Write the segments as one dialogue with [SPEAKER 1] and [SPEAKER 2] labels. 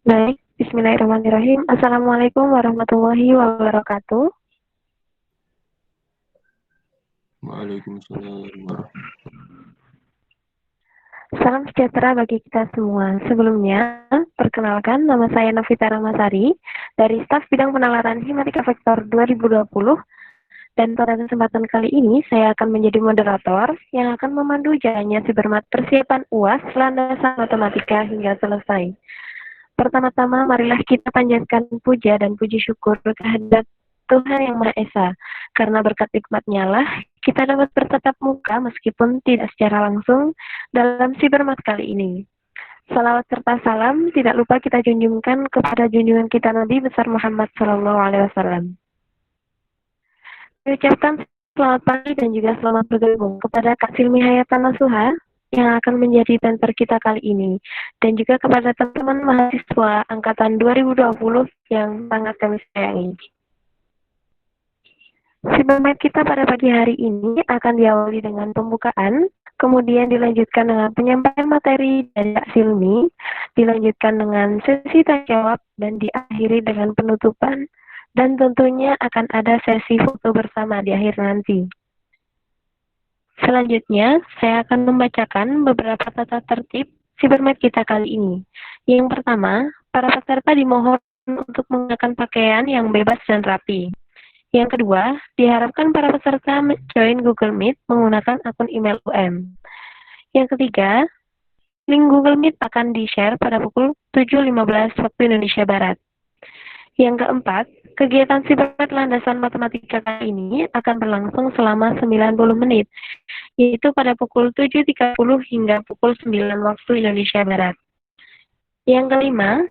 [SPEAKER 1] Baik, bismillahirrahmanirrahim. Assalamualaikum warahmatullahi wabarakatuh.
[SPEAKER 2] Waalaikumsalam warahmatullahi.
[SPEAKER 1] Salam sejahtera bagi kita semua. Sebelumnya, perkenalkan nama saya Novita Ramasari dari staf bidang penalaran Himatika Vektor 2020 dan pada kesempatan kali ini saya akan menjadi moderator yang akan memandu jalannya Sibermat persiapan UAS landasan matematika hingga selesai. Pertama-tama, marilah kita panjatkan puja dan puji syukur kehadirat Tuhan Yang Maha Esa. Karena berkat nikmat-Nya lah, kita dapat bertatap muka meskipun tidak secara langsung dalam Sibermat kali ini. Salawat serta salam tidak lupa kita junjungkan kepada junjungan kita Nabi besar Muhammad Sallallahu Alaihi Wasallam. Diucapkan selamat pagi dan juga selamat bergabung kepada Kak Silmi Hayatan Nasuha yang akan menjadi mentor kita kali ini. Dan juga kepada teman-teman mahasiswa Angkatan 2020 yang sangat kami sayangi. Sibermat kita pada pagi hari ini akan diawali dengan pembukaan, kemudian dilanjutkan dengan penyampaian materi dari Kak Silmi, dilanjutkan dengan sesi tanya jawab, dan diakhiri dengan penutupan. Dan tentunya akan ada sesi foto bersama di akhir nanti. Selanjutnya, saya akan membacakan beberapa tata tertib Sibermat kita kali ini. Yang pertama, para peserta dimohon untuk menggunakan pakaian yang bebas dan rapi. Yang kedua, diharapkan para peserta join Google Meet menggunakan akun email UM. Yang ketiga, link Google Meet akan di-share pada pukul 7.15 waktu Indonesia Barat. Yang keempat, kegiatan Sibermat landasan matematika kali ini akan berlangsung selama 90 menit, yaitu pada pukul 7.30 hingga pukul 9 waktu Indonesia Barat. Yang kelima,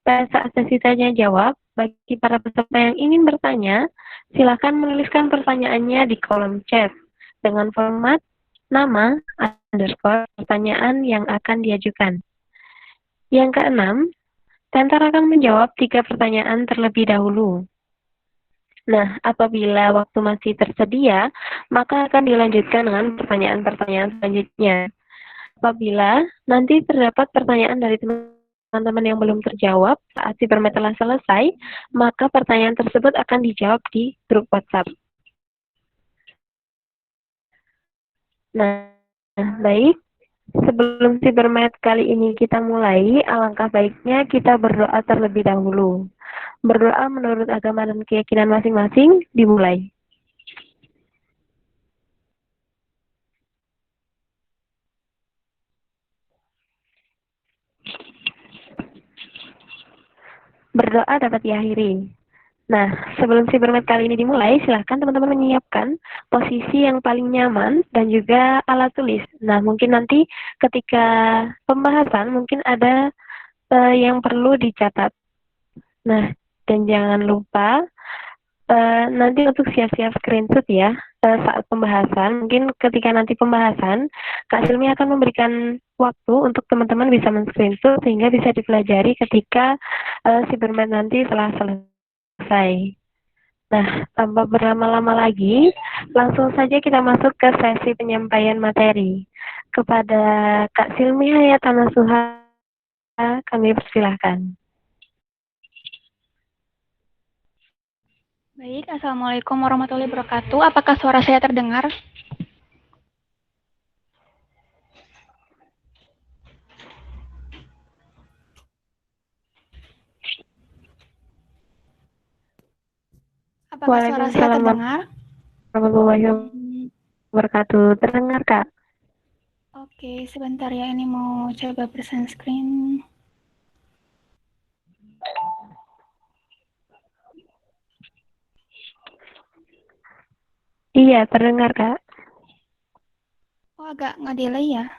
[SPEAKER 1] pada saat sesi tanya jawab, bagi para peserta yang ingin bertanya, silakan menuliskan pertanyaannya di kolom chat dengan format nama underscore pertanyaan yang akan diajukan. Yang keenam, Tentar akan menjawab 3 pertanyaan terlebih dahulu. Nah, apabila waktu masih tersedia, maka akan dilanjutkan dengan pertanyaan-pertanyaan selanjutnya. Apabila nanti terdapat pertanyaan dari teman-teman yang belum terjawab saat Sibermat telah selesai, maka pertanyaan tersebut akan dijawab di grup WhatsApp. Nah, baik. Sebelum Sibermat kali ini kita mulai, alangkah baiknya kita berdoa terlebih dahulu. Berdoa menurut agama dan keyakinan masing-masing dimulai. Berdoa dapat diakhiri. Nah, sebelum Sibermat kali ini dimulai, silahkan teman-teman menyiapkan posisi yang paling nyaman dan juga alat tulis. Nah, mungkin nanti ketika pembahasan mungkin ada yang perlu dicatat. Nah, dan jangan lupa nanti untuk siap-siap screenshot ya saat pembahasan. Mungkin ketika nanti pembahasan, Kak Silmi akan memberikan waktu untuk teman-teman bisa men-screenshot sehingga bisa dipelajari ketika Sibermat nanti telah selesai. Nah, tanpa berlama-lama lagi, langsung saja kita masuk ke sesi penyampaian materi. Kepada Kak Silmi Hayatan Nasuha, kami persilahkan.
[SPEAKER 3] Baik, Assalamualaikum warahmatullahi wabarakatuh. Apakah suara saya terdengar? Apakah suara saya terdengar?
[SPEAKER 1] Warahmatullahi wabarakatuh. Terdengar, Kak?
[SPEAKER 3] Oke, sebentar ya. Ini mau coba present screen.
[SPEAKER 1] Iya, terdengar, Kak.
[SPEAKER 3] Oh, agak nge-delay ya.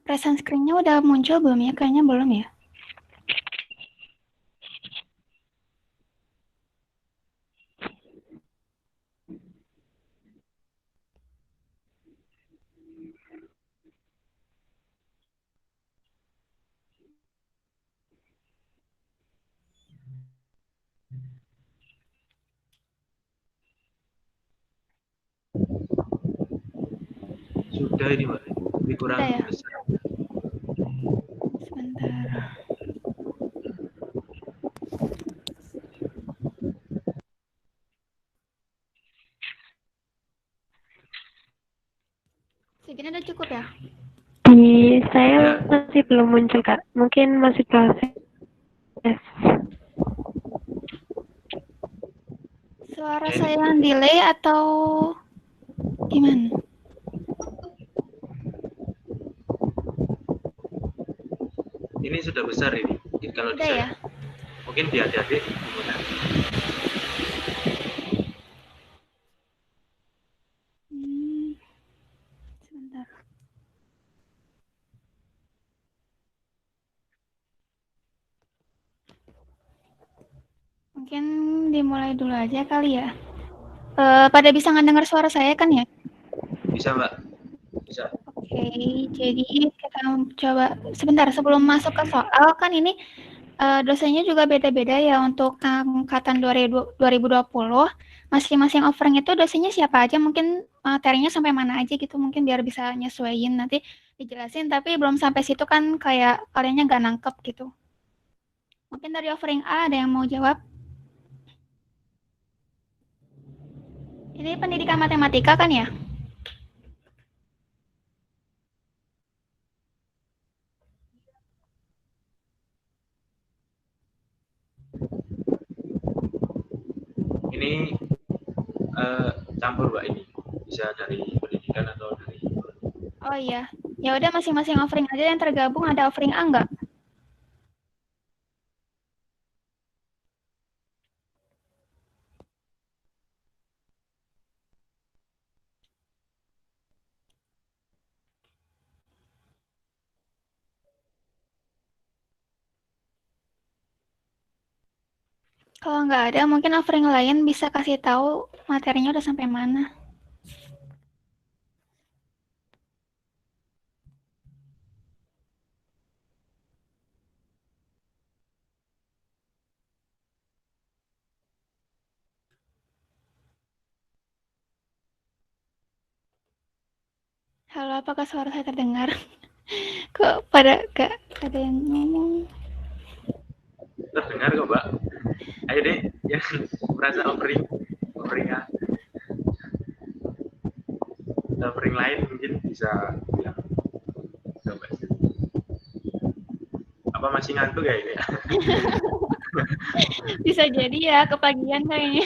[SPEAKER 3] Present screen-nya udah muncul belum ya? Kayaknya belum ya.
[SPEAKER 2] Sudah ini Mbak, tapi kurang
[SPEAKER 3] Udah ya?
[SPEAKER 2] besar.
[SPEAKER 3] Sebentar. Segini udah cukup ya?
[SPEAKER 1] Di saya
[SPEAKER 2] Ya.
[SPEAKER 1] masih belum muncul, Kak. Mungkin masih proses.
[SPEAKER 3] Suara
[SPEAKER 2] Ya,
[SPEAKER 3] saya yang delay atau gimana?
[SPEAKER 2] ini sudah besar ini. Kalau di
[SPEAKER 3] Udah
[SPEAKER 2] saya,
[SPEAKER 3] ya?
[SPEAKER 2] mungkin di adik-adik gimana?
[SPEAKER 3] Sebentar. Mungkin dimulai dulu aja kali ya. Pada bisa ngedengar suara saya kan ya?
[SPEAKER 2] Bisa Mbak? Bisa.
[SPEAKER 3] Oke, jadi kita coba sebentar sebelum masuk ke soal kan ini dosennya juga beda-beda ya untuk angkatan 2020. Masing-masing offering itu dosennya siapa aja, mungkin materinya sampai mana aja gitu, mungkin biar bisa nyesuaiin nanti dijelasin, tapi belum sampai situ kan kayak kaliannya nggak nangkep gitu. Mungkin dari offering A ada yang mau jawab? Ini pendidikan matematika kan ya?
[SPEAKER 2] Ini campur Mbak ini. Bisa dari pendidikan atau dari...
[SPEAKER 3] Oh iya, ya udah masing-masing offering aja yang tergabung. Ada offering A nggak? Kalau nggak ada, mungkin offering lain bisa kasih tahu materinya udah sampai mana. Halo, apakah suara saya terdengar? Kok pada gak ada yang ngomong?
[SPEAKER 2] Terdengar kok Mbak? Ayo deh, yang merasa offering A. Offering lain mungkin bisa bilang. Coba. Apa masih ngantuk ya ini?
[SPEAKER 3] Bisa jadi ya, kepagian kayaknya.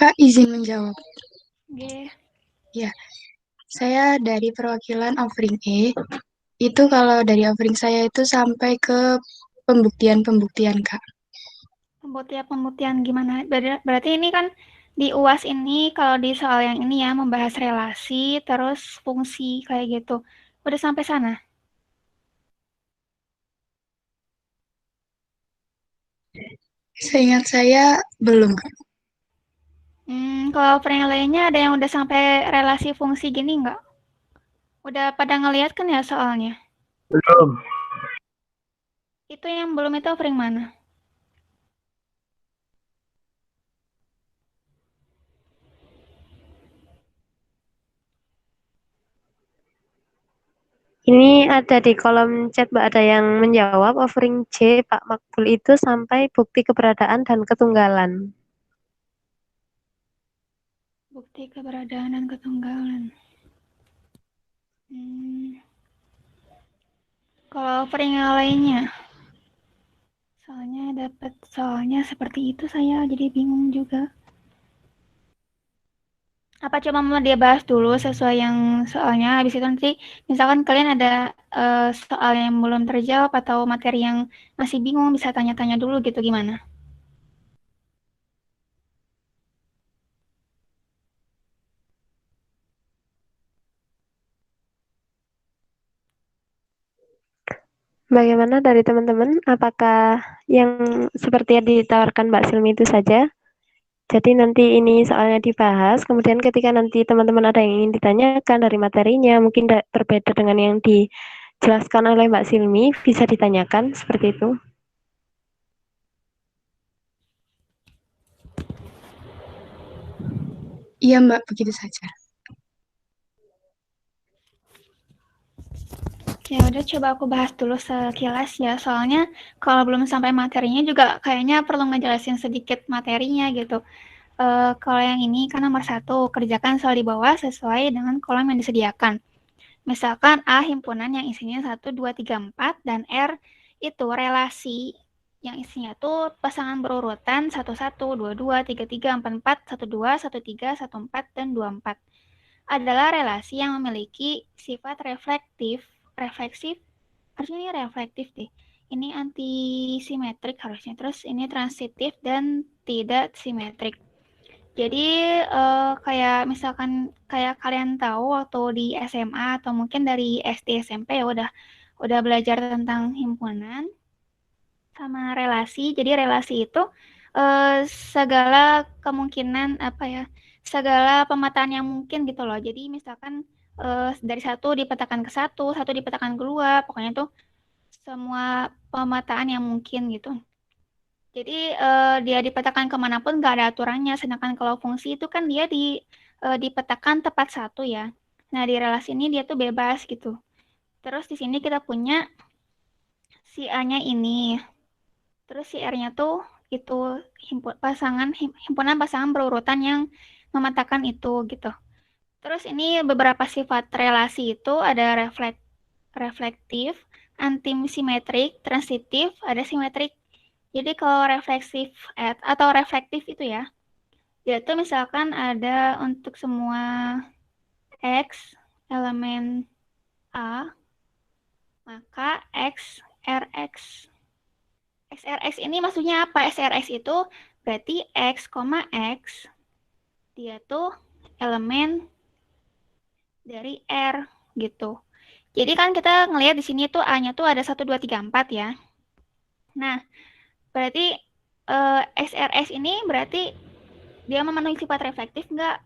[SPEAKER 4] Kak, izin menjawab.
[SPEAKER 3] Oke.
[SPEAKER 4] Ya, saya dari perwakilan offering E. Itu kalau dari offering saya itu sampai ke pembuktian-pembuktian, Kak.
[SPEAKER 3] Pembuktian gimana? Berarti ini kan di UAS ini, kalau di soal yang ini ya, membahas relasi, terus fungsi, kayak gitu. Udah sampai sana?
[SPEAKER 4] Seingat saya belum, Kak.
[SPEAKER 3] Kalau offering lainnya ada yang udah sampai relasi fungsi gini nggak? Udah pada ngeliat kan ya soalnya?
[SPEAKER 2] Belum.
[SPEAKER 3] Itu yang belum itu offering mana?
[SPEAKER 1] Ini ada di kolom chat, Mbak, ada yang menjawab offering C, Pak Makbul itu sampai bukti keberadaan dan ketunggalan.
[SPEAKER 3] Bukti keberadaan dan ketunggalan. Kalau offering yang lainnya, soalnya seperti itu saya jadi bingung juga. Apa coba mau dia bahas dulu sesuai yang soalnya, habis itu nanti misalkan kalian ada soal yang belum terjawab atau materi yang masih bingung bisa tanya-tanya dulu gitu gimana?
[SPEAKER 1] Bagaimana dari teman-teman? Apakah yang seperti yang ditawarkan Mbak Silmi itu saja? Jadi nanti ini soalnya dibahas, kemudian ketika nanti teman-teman ada yang ingin ditanyakan dari materinya, mungkin berbeda dengan yang dijelaskan oleh Mbak Silmi, bisa ditanyakan seperti itu.
[SPEAKER 4] Iya, Mbak, begitu saja.
[SPEAKER 3] Ya udah coba aku bahas dulu sekilas ya, soalnya kalau belum sampai materinya juga kayaknya perlu ngejelasin sedikit materinya gitu. Kalau yang ini kan nomor 1, kerjakan soal di bawah sesuai dengan kolom yang disediakan. Misalkan A himpunan yang isinya 1, 2, 3, 4, dan R itu relasi yang isinya tuh pasangan berurutan 1, 1, 2, 2, 3, 3, 4, 4, 1, 2, 1, 3, 1, 4, dan 2, 4. Adalah relasi yang memiliki sifat refleksif, harusnya ini reflektif deh. Ini antisimetrik harusnya, terus ini transitif dan tidak simetrik. Jadi kayak misalkan kayak kalian tahu waktu di SMA atau mungkin dari SD SMP ya udah belajar tentang himpunan sama relasi. Jadi relasi itu segala kemungkinan apa ya, segala pemetaan yang mungkin gitu loh. Jadi misalkan dari satu dipetakan ke satu, satu dipetakan ke dua, pokoknya tuh semua pemetaan yang mungkin gitu. Jadi dia dipetakan kemanapun nggak ada aturannya. Sedangkan kalau fungsi itu kan dia dipetakan tepat satu ya. Nah di relasi ini dia tuh bebas gitu. Terus di sini kita punya si A-nya ini. Terus si R-nya tuh itu himpunan pasangan berurutan yang memetakan itu gitu. Terus ini beberapa sifat relasi itu ada reflektif, antisimetrik, transitif, ada simetrik. Jadi kalau refleksif atau reflektif itu ya, yaitu misalkan ada untuk semua X elemen A, maka XRX. XRX ini maksudnya apa? XRX itu berarti X, X, dia tuh elemen dari R gitu. Jadi kan kita ngelihat di sini tuh A-nya tuh ada 1, 2, 3, 4 ya. Nah, berarti XRX ini berarti dia memenuhi sifat reflektif enggak?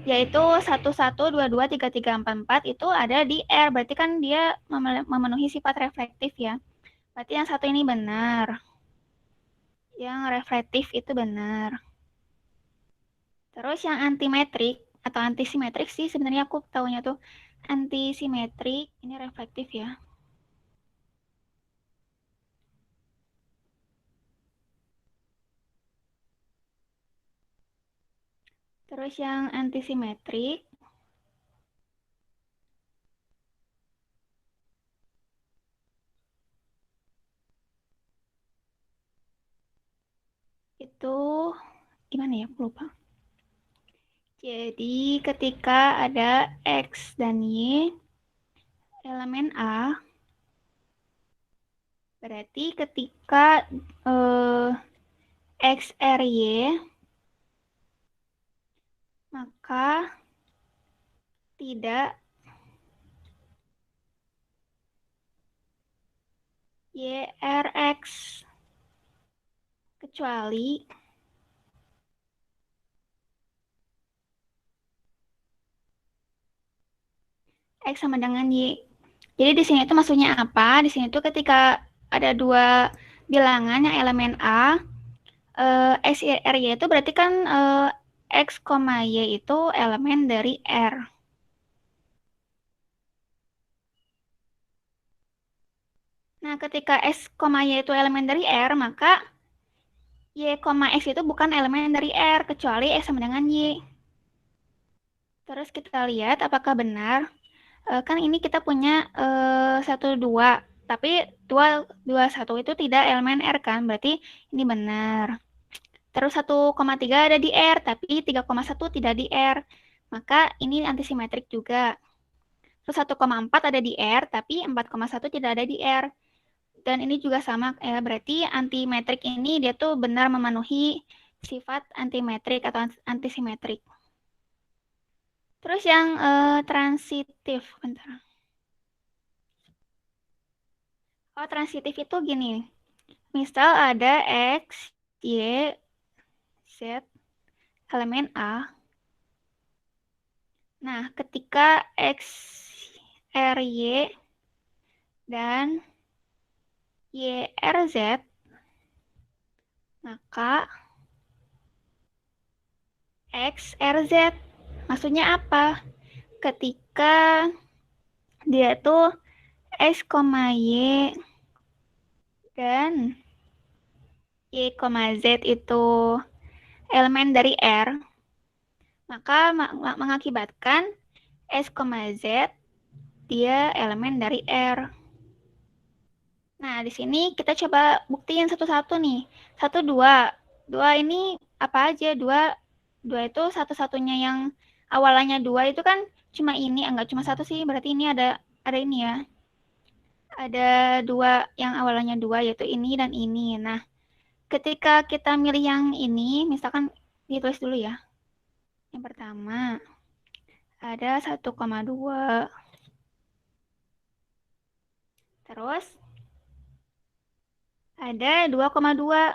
[SPEAKER 3] Yaitu 1, 1, 2, 2, 3, 3, 4, 4 itu ada di R. Berarti kan dia memenuhi sifat reflektif ya. Berarti yang satu ini benar. Yang reflektif itu benar. Terus yang antimetrik atau antisimetrik sih sebenarnya aku tahunya tuh antisimetrik ini reflektif ya. Terus yang antisimetrik itu gimana ya? Aku lupa. Jadi ketika ada X dan Y elemen A, berarti ketika XRY maka tidak YRX kecuali X sama dengan Y. Jadi di sini itu maksudnya apa? Di sini itu ketika ada dua bilangan yang elemen A, X, R, Y itu berarti kan X, Y itu elemen dari R. Nah, ketika X, Y itu elemen dari R, maka Y, X itu bukan elemen dari R, kecuali X sama dengan Y. Terus kita lihat apakah benar. Kan ini kita punya 1, 2, tapi 2, 1 itu tidak elemen R kan, berarti ini benar. Terus 1,3 ada di R, tapi 3,1 tidak di R. maka ini antisimetrik juga. Terus 1,4 ada di R, tapi 4,1 tidak ada di R. Dan ini juga sama, ya, berarti antimetrik ini dia tuh benar memenuhi sifat antimetrik atau antisimetrik. Terus yang transitif, bentar. Oh, transitif itu gini. Misal ada X, Y, Z, elemen A. Nah, ketika X, R, Y, dan Y, R, Z, maka X, R, Z. Maksudnya apa? Ketika dia tuh X, Y, dan Y, Z itu elemen dari R, maka mengakibatkan S, Z dia elemen dari R. Nah, di sini kita coba buktiin satu-satu nih. 1, 2. 2 ini apa aja? 2 itu satu-satunya yang awalannya 2 itu kan cuma ini, enggak cuma satu sih, berarti ini ada ini ya. Ada 2 yang awalannya 2, yaitu ini dan ini. Nah, ketika kita milih yang ini, misalkan ditulis dulu ya. Yang pertama, ada 1,2. Terus, ada 2,2.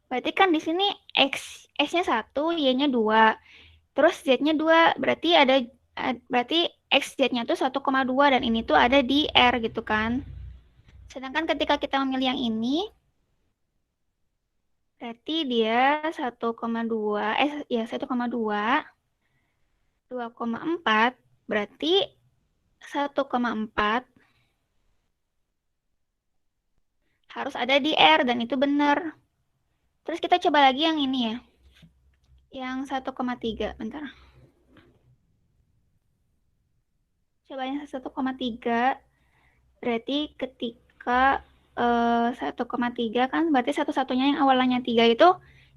[SPEAKER 3] Berarti kan di sini X-nya 1, Y-nya 2. Terus Z-nya 2. Berarti XZ-nya tuh 1,2 dan ini tuh ada di R gitu kan. Sedangkan ketika kita memilih yang ini, berarti dia 1,2, 1,2, 2,4, berarti 1,4 harus ada di R dan itu benar. Terus kita coba lagi yang ini ya. Yang 1,3, bentar. Coba yang 1,3, berarti ketika 1,3 kan berarti satu-satunya yang awalnya 3 itu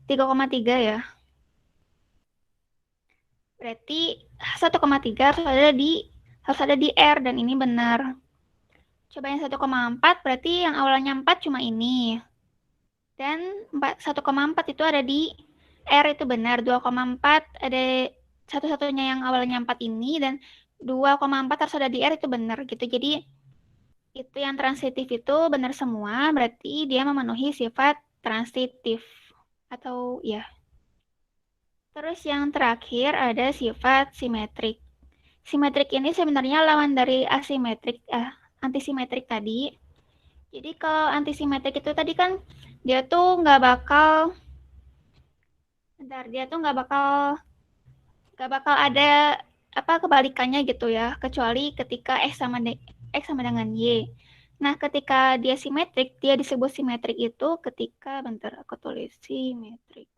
[SPEAKER 3] 3,3 ya. Berarti 1,3 harus ada di R dan ini benar. Coba yang 1,4 berarti yang awalnya 4 cuma ini. Dan 1,4 itu ada di R itu benar. 2,4 ada satu-satunya yang awalnya 4 ini dan 2,4 harus ada di R itu benar gitu. Jadi itu yang transitif itu benar semua, berarti dia memenuhi sifat transitif atau ya. Terus yang terakhir ada sifat simetrik. Simetrik ini sebenarnya lawan dari antisimetrik tadi. Jadi kalau antisimetrik itu tadi kan dia tuh nggak bakal ada kebalikannya gitu ya, kecuali ketika X sama dengan Y. Nah, ketika dia simetrik, dia disebut simetrik itu ketika, bentar aku tulis simetrik.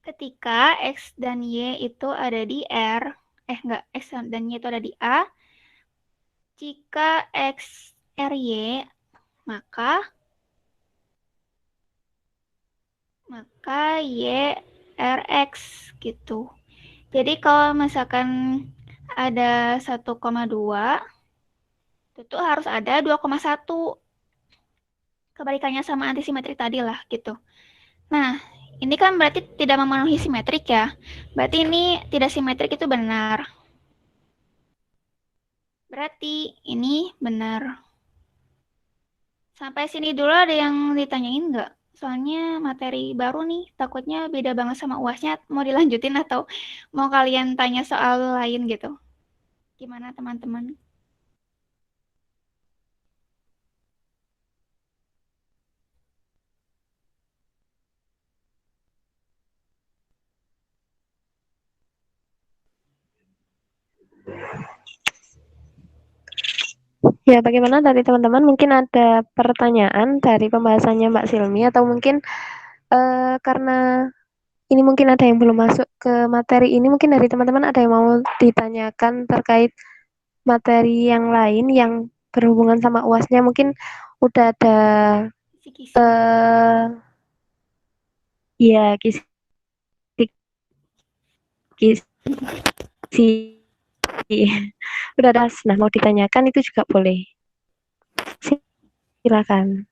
[SPEAKER 3] Ketika X dan Y itu ada di R, X dan Y itu ada di A, jika X, R, Y, maka Y, R, X gitu. Jadi kalau misalkan ada 1,2, itu tuh harus ada 2,1. Kebalikannya sama antisimetrik tadi lah gitu. Nah, ini kan berarti tidak memenuhi simetrik ya. Berarti ini tidak simetrik itu benar. Berarti ini benar. Sampai sini dulu ada yang ditanyain nggak? Soalnya materi baru nih, takutnya beda banget sama UASnya. Mau dilanjutin atau mau kalian tanya soal lain gitu? Gimana teman-teman?
[SPEAKER 1] Ya, bagaimana dari teman-teman? Mungkin ada pertanyaan dari pembahasannya Mbak Silmi atau mungkin karena ini mungkin ada yang belum masuk ke materi ini, mungkin dari teman-teman ada yang mau ditanyakan terkait materi yang lain yang berhubungan sama UASnya. Mungkin udah ada
[SPEAKER 3] Kisi-kisi.
[SPEAKER 1] ya kisi gizi. Udah das. Nah, mau ditanyakan itu juga boleh. Silakan.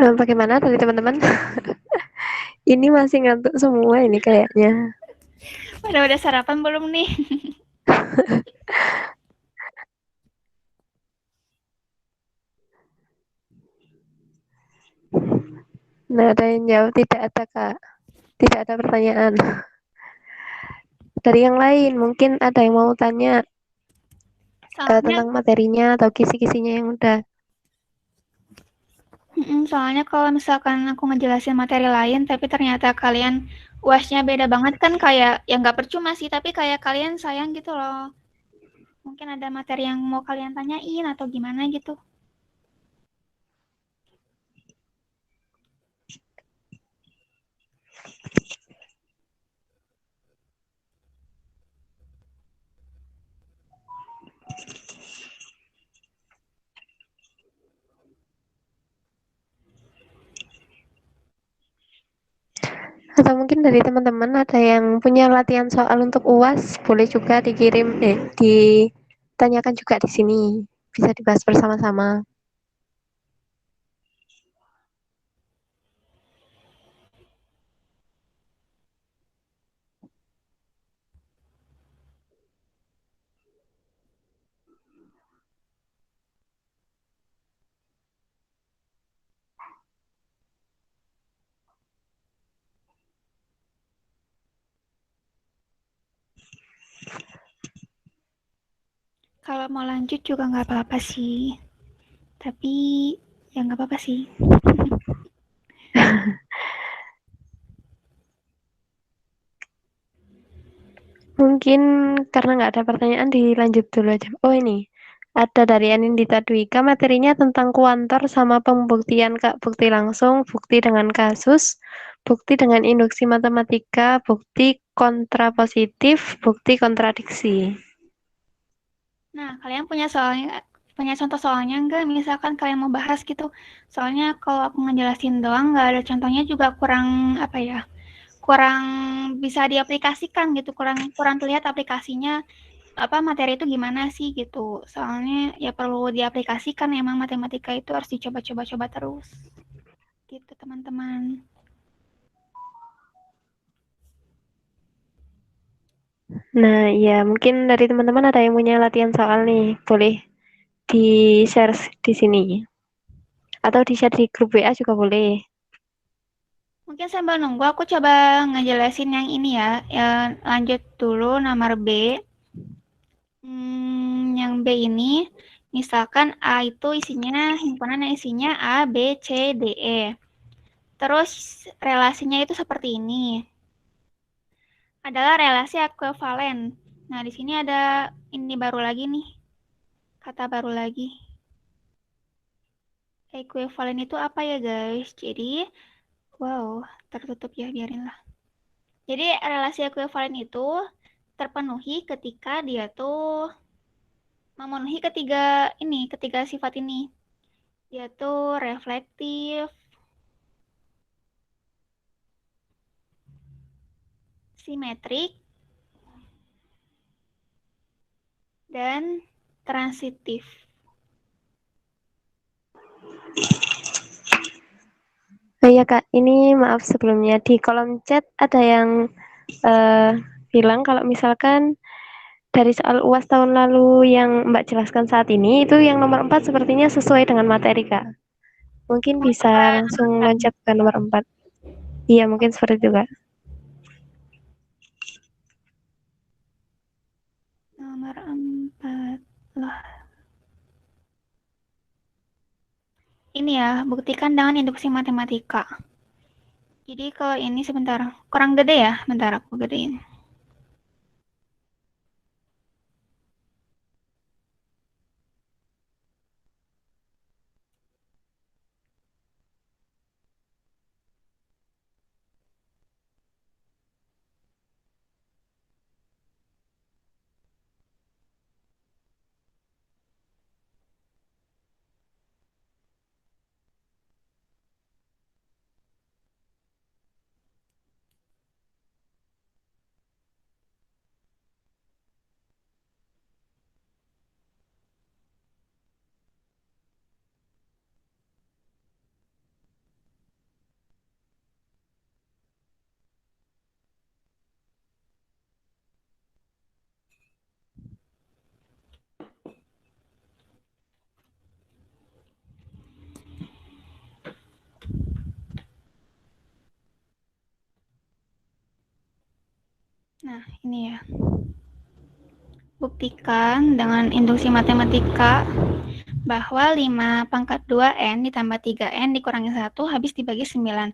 [SPEAKER 1] Bagaimana dari teman-teman? Ini masih ngantuk semua ini kayaknya.
[SPEAKER 3] Udah sarapan belum nih?
[SPEAKER 1] Nah, ada yang jawab tidak ada, Kak. Tidak ada pertanyaan. Dari yang lain, mungkin ada yang mau tanya
[SPEAKER 3] Soalnya,
[SPEAKER 1] tentang materinya atau kisi-kisinya yang udah.
[SPEAKER 3] soalnya kalau misalkan aku ngejelasin materi lain, tapi ternyata kalian UAS-nya beda banget kan kayak ya nggak percuma sih, tapi kayak kalian sayang gitu loh. Mungkin ada materi yang mau kalian tanyain atau gimana gitu.
[SPEAKER 1] Atau mungkin dari teman-teman ada yang punya latihan soal untuk UAS, boleh juga dikirim, ditanyakan juga di sini. Bisa dibahas bersama-sama.
[SPEAKER 3] Kalau mau lanjut juga nggak apa-apa sih. Tapi ya nggak apa-apa sih.
[SPEAKER 1] Mungkin karena nggak ada pertanyaan dilanjut dulu aja. Oh ini, ada dari Anindita Dwika, materinya tentang kuantor sama pembuktian, Kak. Bukti langsung, bukti dengan kasus, bukti dengan induksi matematika, bukti kontrapositif, bukti kontradiksi.
[SPEAKER 3] Nah, kalian punya contoh soalnya nggak? Misalkan kalian mau bahas gitu. Soalnya kalau aku ngejelasin doang nggak ada contohnya juga kurang apa ya? Kurang bisa diaplikasikan gitu. Kurang kurang terlihat aplikasinya apa materi itu gimana sih gitu. Soalnya ya perlu diaplikasikan emang matematika itu harus dicoba-coba terus. Gitu teman-teman.
[SPEAKER 1] Nah, ya mungkin dari teman-teman ada yang punya latihan soal nih, boleh di-share di sini. Atau di-share di grup WA juga boleh.
[SPEAKER 3] Mungkin sambil nunggu aku coba ngejelasin yang ini ya. Ya lanjut dulu nomor B. Yang B ini, misalkan A itu isinya, himpunan yang isinya A, B, C, D, E. Terus relasinya itu seperti ini. Adalah relasi ekuivalen. Nah, di sini ada ini baru lagi nih. Kata baru lagi. Ekuivalen itu apa ya, guys? Jadi, wow, tertutup ya, biarinlah. Jadi, relasi ekuivalen itu terpenuhi ketika dia tuh memenuhi ketiga sifat ini, yaitu reflektif, simetrik, dan transitif.
[SPEAKER 1] Oh iya Kak, ini maaf sebelumnya di kolom chat ada yang bilang kalau misalkan dari soal UAS tahun lalu yang Mbak jelaskan saat ini, itu yang nomor 4 sepertinya sesuai dengan materi Kak. Mungkin bisa langsung loncat ke nomor 4. Iya, mungkin seperti itu Kak.
[SPEAKER 3] Nomor 4. Loh. Ini ini ya, buktikan dengan induksi matematika. Jadi kalau ini sebentar, kurang gede ya, bentar aku gedein. Nah, ini ya. Buktikan dengan induksi matematika bahwa 5 pangkat 2N ditambah 3N dikurangi 1 habis dibagi 9.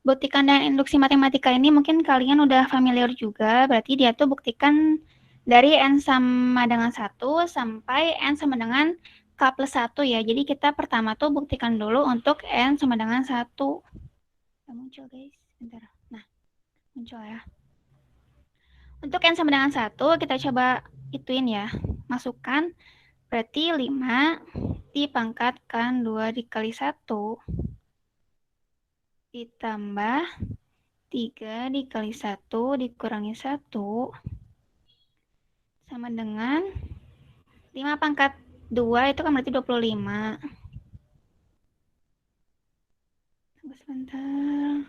[SPEAKER 3] Buktikan dengan induksi matematika ini mungkin kalian udah familiar juga, berarti dia tuh buktikan dari N sama dengan 1 sampai N sama dengan K plus 1 ya. Jadi kita pertama tuh buktikan dulu untuk N sama dengan 1. Udah muncul guys, bentar. Nah, muncul ya. Untuk N sama dengan 1, kita coba ituin ya. Masukkan, berarti 5 dipangkatkan 2 dikali 1, ditambah 3 dikali 1 dikurangi 1, sama dengan 5 pangkat 2 itu kan berarti 25. Tunggu sebentar.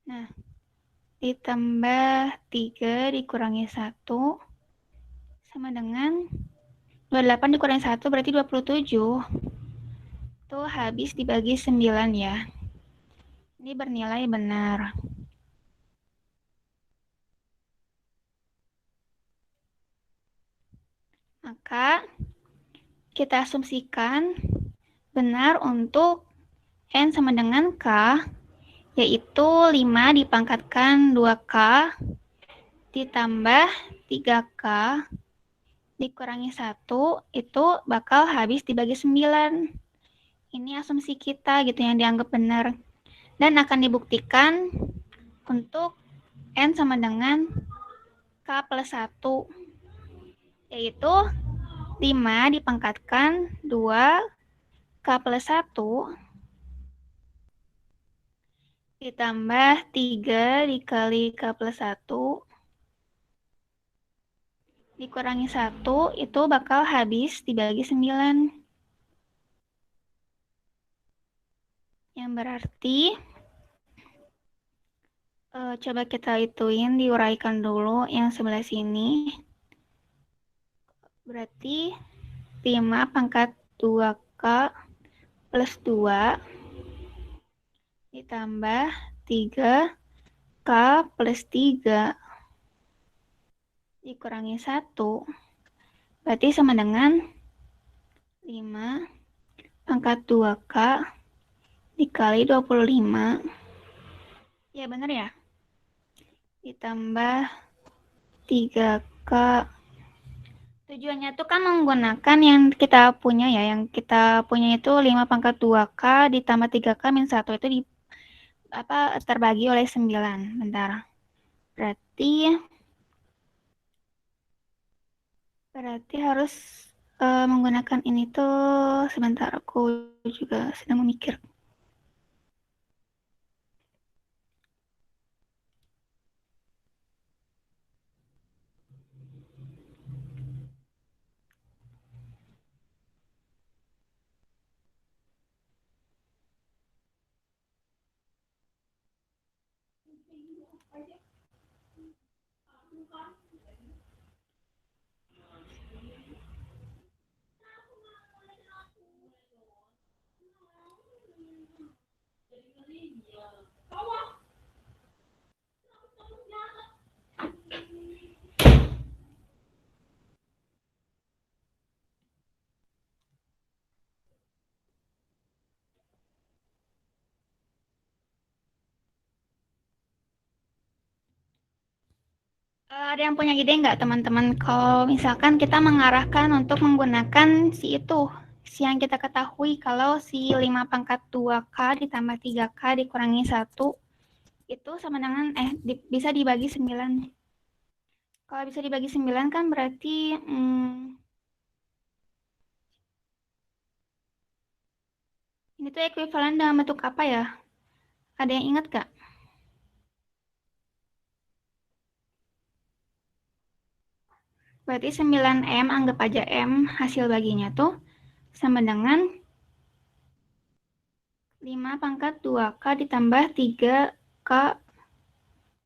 [SPEAKER 3] Nah, ditambah 3 dikurangi 1 sama dengan 28 dikurangi 1 berarti 27. Itu habis dibagi 9 ya. Ini bernilai benar. Maka kita asumsikan benar untuk N sama dengan K, yaitu 5 dipangkatkan 2K ditambah 3K dikurangi 1 itu bakal habis dibagi 9. Ini asumsi kita gitu yang dianggap benar. Dan akan dibuktikan untuk N sama dengan K plus 1, yaitu 5 dipangkatkan 2 K plus 1 ditambah 3 dikali K plus 1 dikurangi 1 itu bakal habis dibagi 9. Yang berarti coba kita ituin, diuraikan dulu yang sebelah sini. Berarti 5 pangkat 2K plus 2 ditambah 3K plus 3 dikurangi 1 berarti sama dengan 5 pangkat 2K dikali 25. Ya benar ya? Ditambah 3K. Tujuannya itu kan menggunakan yang kita punya ya. Yang kita punya itu 5 pangkat 2K ditambah 3K min 1 itu terbagi oleh 9. Bentar. Berarti harus menggunakan ini tuh, sebentar aku juga sedang memikir. Ada yang punya ide nggak teman-teman? Kalau misalkan kita mengarahkan untuk menggunakan si yang kita ketahui kalau si 5 pangkat 2K ditambah 3K dikurangi 1 itu sama dengan, bisa dibagi 9. Kalau bisa dibagi 9 kan berarti, ini tuh ekuivalen dalam bentuk apa ya? Ada yang ingat nggak? Berarti 9M, anggap aja M, hasil baginya tuh sama dengan 5 pangkat 2K ditambah 3K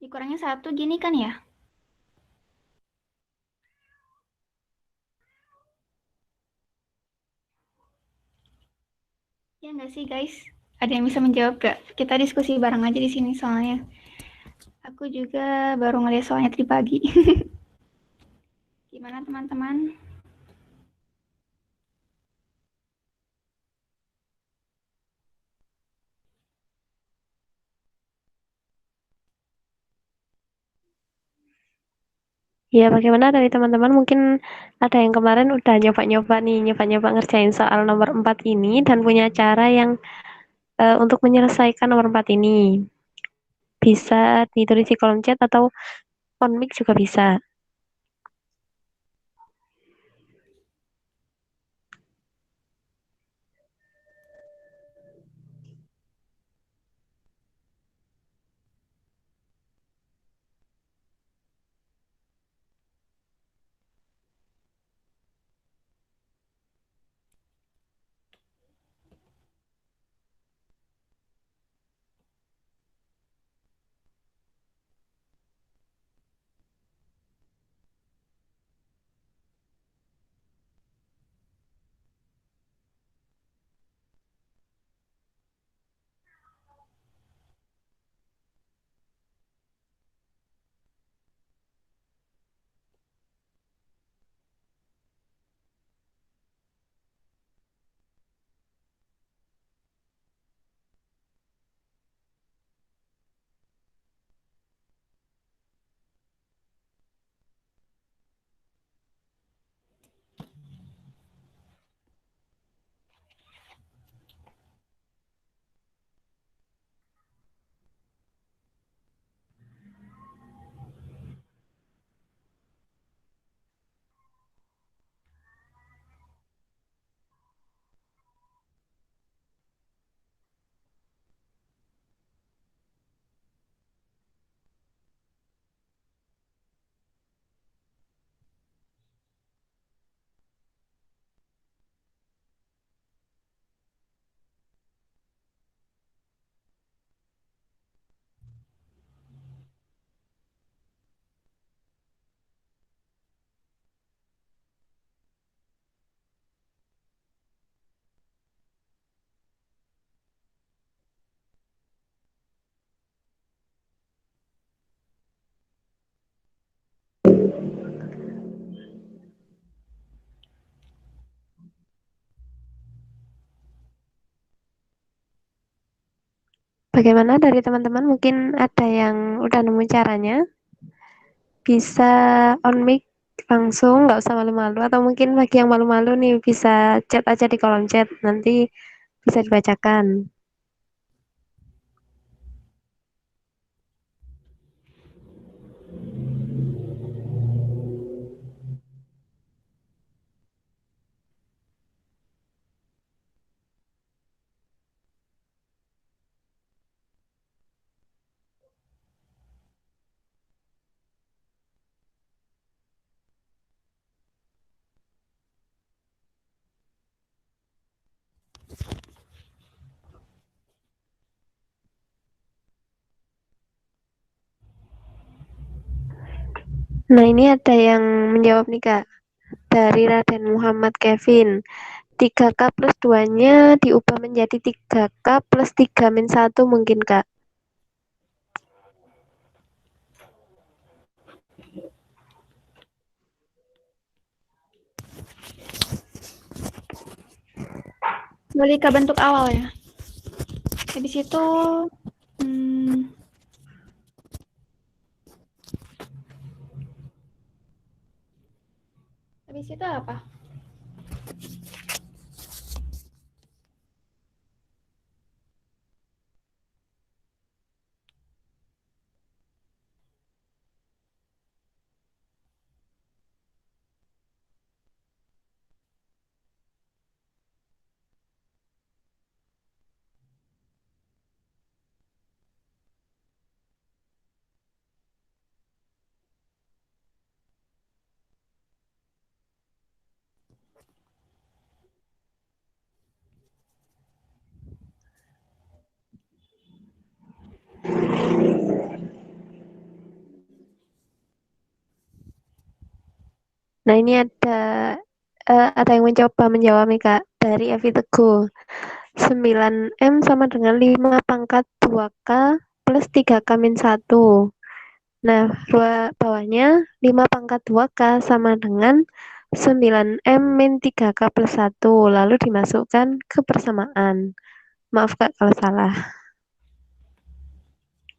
[SPEAKER 3] dikurangi 1, gini kan ya? Ya nggak sih guys? Ada yang bisa menjawab nggak? Kita diskusi bareng aja di sini soalnya. Aku juga baru ngeliat soalnya tadi pagi. Gimana teman-teman?
[SPEAKER 1] Ya, bagaimana dari teman-teman? Mungkin ada yang kemarin udah nyoba-nyoba ngerjain soal nomor 4 ini dan punya cara yang untuk menyelesaikan nomor 4 ini. Bisa ditulis di kolom chat atau on mic juga bisa. Bagaimana dari teman-teman? Mungkin ada yang udah nemu caranya? Bisa on mic langsung, nggak usah malu-malu. Atau mungkin bagi yang malu-malu nih, bisa chat aja di kolom chat. Nanti bisa dibacakan. Nah, ini ada yang menjawab nih, Kak. Dari Raden Muhammad Kevin. 3K plus 2-nya diubah menjadi 3K plus 3 min 1 mungkin, Kak.
[SPEAKER 3] Balik ke bentuk awal ya. Habis itu, Habis itu apa?
[SPEAKER 1] Nah, ini ada yang mencoba menjawab nih, Kak, dari Evi Teguh. 9M sama dengan 5 pangkat 2K plus 3K min 1. Nah, bawahnya 5 pangkat 2K sama dengan 9M min 3K plus 1. Lalu dimasukkan ke persamaan. Maaf, Kak, kalau salah.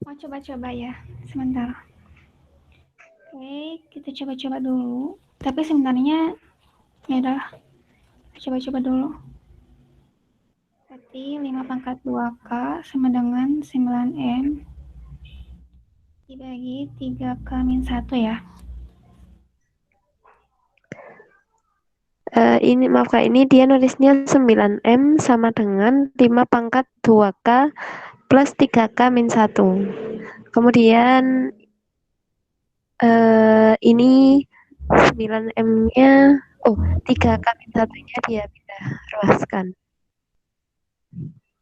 [SPEAKER 3] Mau coba-coba ya, sebentar. Oke, kita coba-coba dulu. Tapi sebenarnya ya udah, coba-coba dulu. Berarti 5 pangkat 2K sama dengan 9M dibagi 3K min 1 ya.
[SPEAKER 1] Ini maaf Kak, ini dia nulisnya 9M sama dengan 5 pangkat 2K plus 3K min 1. Kemudian ini 9M-nya, 3K min 1-nya dia pindah ruaskan.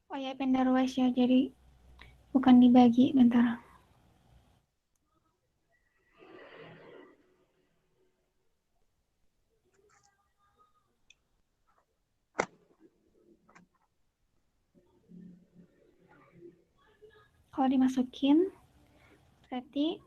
[SPEAKER 3] Oh ya, pindah ruas ya, jadi bukan dibagi, bentar. Kalau dimasukin, berarti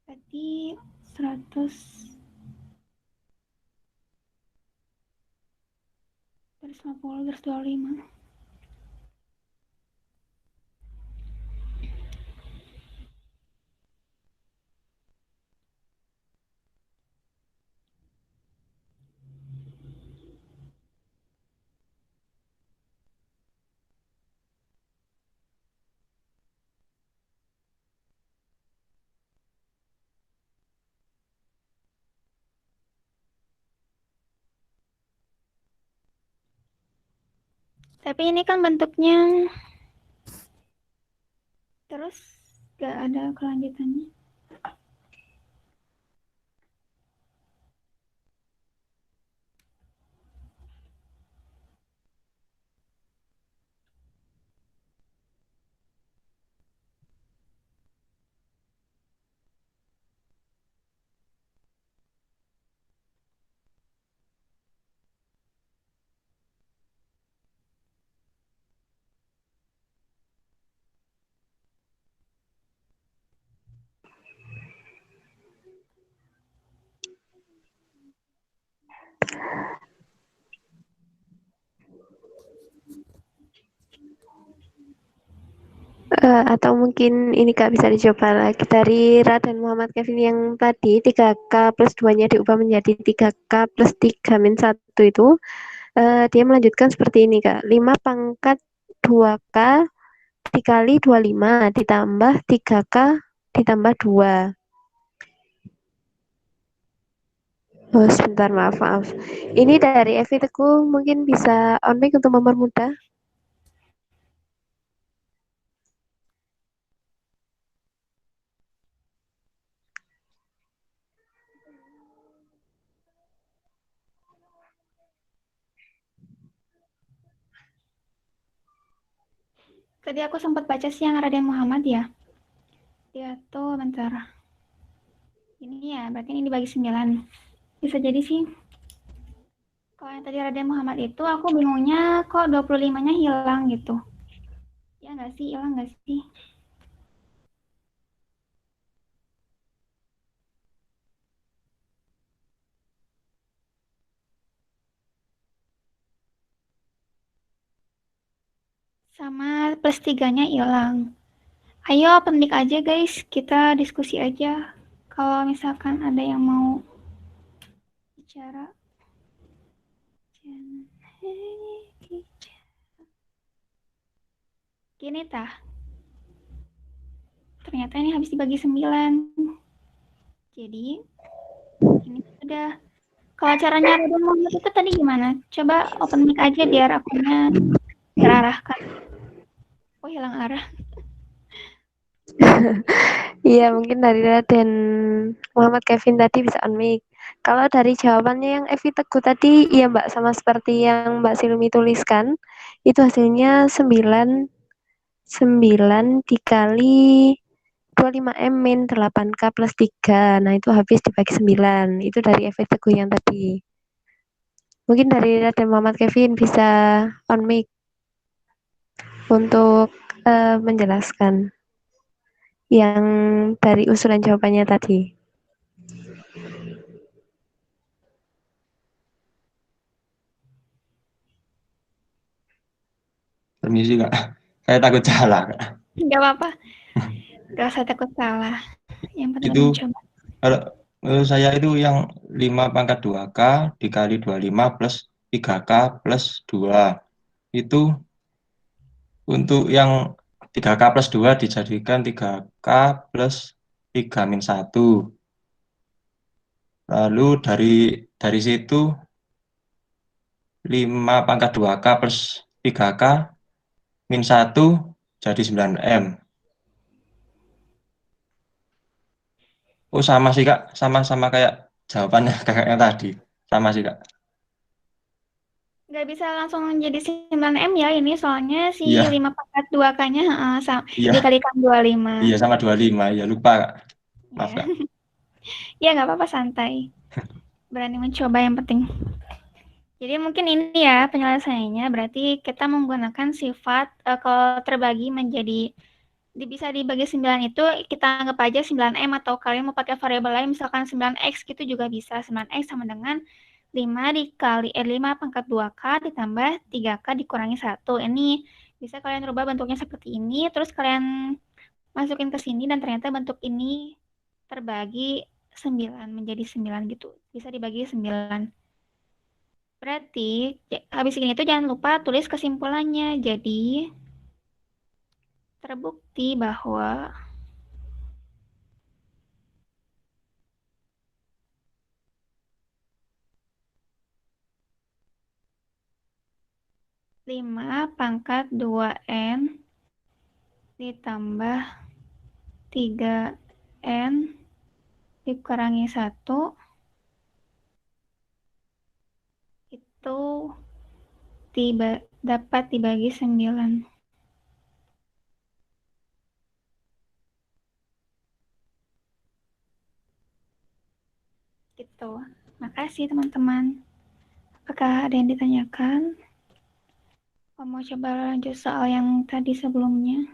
[SPEAKER 3] berarti 150 garis 25. Tapi ini kan bentuknya terus gak ada kelanjutannya.
[SPEAKER 1] Atau mungkin ini Kak bisa dicoba lagi dari Raden Muhammad Kevin yang tadi 3K plus 2-nya diubah menjadi 3K plus 3 min 1 itu. Dia melanjutkan seperti ini Kak. 5 pangkat 2K dikali 25 ditambah 3K ditambah 2. Oh, sebentar, maaf. Ini dari Evi Teguh, mungkin bisa on mic untuk mempermudah.
[SPEAKER 3] Tadi aku sempat baca sih yang Raden Muhammad ya. Dia tuh bentar. Ini ya, berarti ini dibagi 9. Bisa jadi sih. Kalau yang tadi Raden Muhammad itu aku bingungnya kok 25-nya hilang gitu. Ya nggak sih, hilang nggak sih? sama plus 3-nya hilang. Ayo open mic aja guys, kita diskusi aja. Kalau misalkan ada yang mau bicara. Gini tah, ternyata ini habis dibagi 9. Jadi, ini sudah. Kalau caranya Raden Muhammad itu tadi gimana? Coba open mic aja biar akunnya terarahkan. Oh, hilang arah.
[SPEAKER 1] Iya, mungkin dari Raden Muhammad Kevin tadi bisa on mic. Kalau dari jawabannya yang Evi Teguh tadi, iya Mbak, sama seperti yang Mbak Silmi tuliskan, itu hasilnya 9 dikali 25M min 8K plus 3. Nah, itu habis dibagi 9. Itu dari Evi Teguh yang tadi. Mungkin dari Raden Muhammad Kevin bisa on mic untuk menjelaskan yang dari usulan jawabannya tadi.
[SPEAKER 5] Permisi Kak, saya takut salah Kak.
[SPEAKER 3] Nggak apa-apa. Nggak usah takut salah. Yang penting
[SPEAKER 5] Itu
[SPEAKER 3] mencoba.
[SPEAKER 5] kalau menurut saya itu yang 5 pangkat 2K dikali 25 plus 3K plus 2. Itu untuk yang 3K plus 2 dijadikan 3K plus 3 min 1. Lalu dari situ 5 pangkat 2K plus 3K min 1 jadi 9M. Oh sama sih Kak, sama-sama kayak jawabannya kakaknya tadi. Sama sih Kak.
[SPEAKER 3] Nggak bisa langsung jadi 9M ya ini, soalnya si
[SPEAKER 5] Iya,
[SPEAKER 3] 5 pangkat 2K-nya
[SPEAKER 5] iya,
[SPEAKER 3] dikalikan 25.
[SPEAKER 5] iya sama 25. Ya lupa Kak. Maaf
[SPEAKER 3] Ya,
[SPEAKER 5] Kak.
[SPEAKER 3] ya nggak apa-apa, santai. Berani mencoba yang penting. Jadi mungkin ini ya penyelesaiannya, berarti kita menggunakan sifat kalau terbagi menjadi bisa dibagi 9 itu kita anggap aja 9M, atau kalian mau pakai variabel lain misalkan 9X gitu juga bisa. 9X sama dengan 5 dikali 5 pangkat 2K ditambah 3K dikurangi 1. Ini bisa kalian rubah bentuknya seperti ini, terus kalian masukin ke sini dan ternyata bentuk ini terbagi 9 menjadi 9 gitu. Bisa dibagi 9. Berarti habis ini itu jangan lupa tulis kesimpulannya. Jadi terbukti bahwa 5 pangkat 2N ditambah 3N dikurangi 1 itu dapat dibagi 9. Gitu. Makasih teman-teman. Apakah ada yang ditanyakan? Mau coba lanjut soal yang tadi sebelumnya?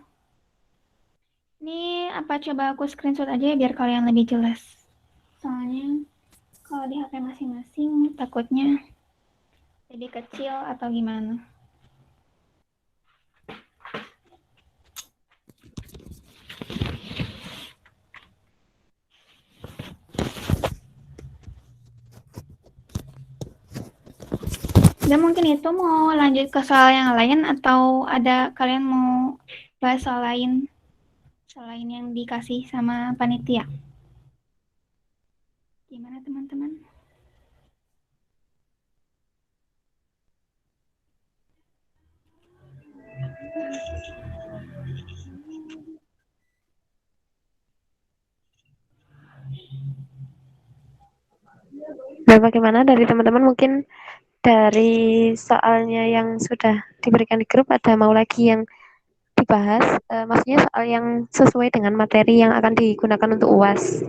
[SPEAKER 3] Ini apa, coba aku screenshot aja ya biar kalian lebih jelas. Soalnya kalau di HP masing-masing takutnya jadi kecil atau gimana. Dan mungkin itu mau lanjut ke soal yang lain atau ada kalian mau bahas soal lain selain yang dikasih sama panitia? Gimana teman-teman?
[SPEAKER 1] Nah, bagaimana dari teman-teman, mungkin dari soalnya yang sudah diberikan di grup ada mau lagi yang dibahas, maksudnya soal yang sesuai dengan materi yang akan digunakan untuk UAS.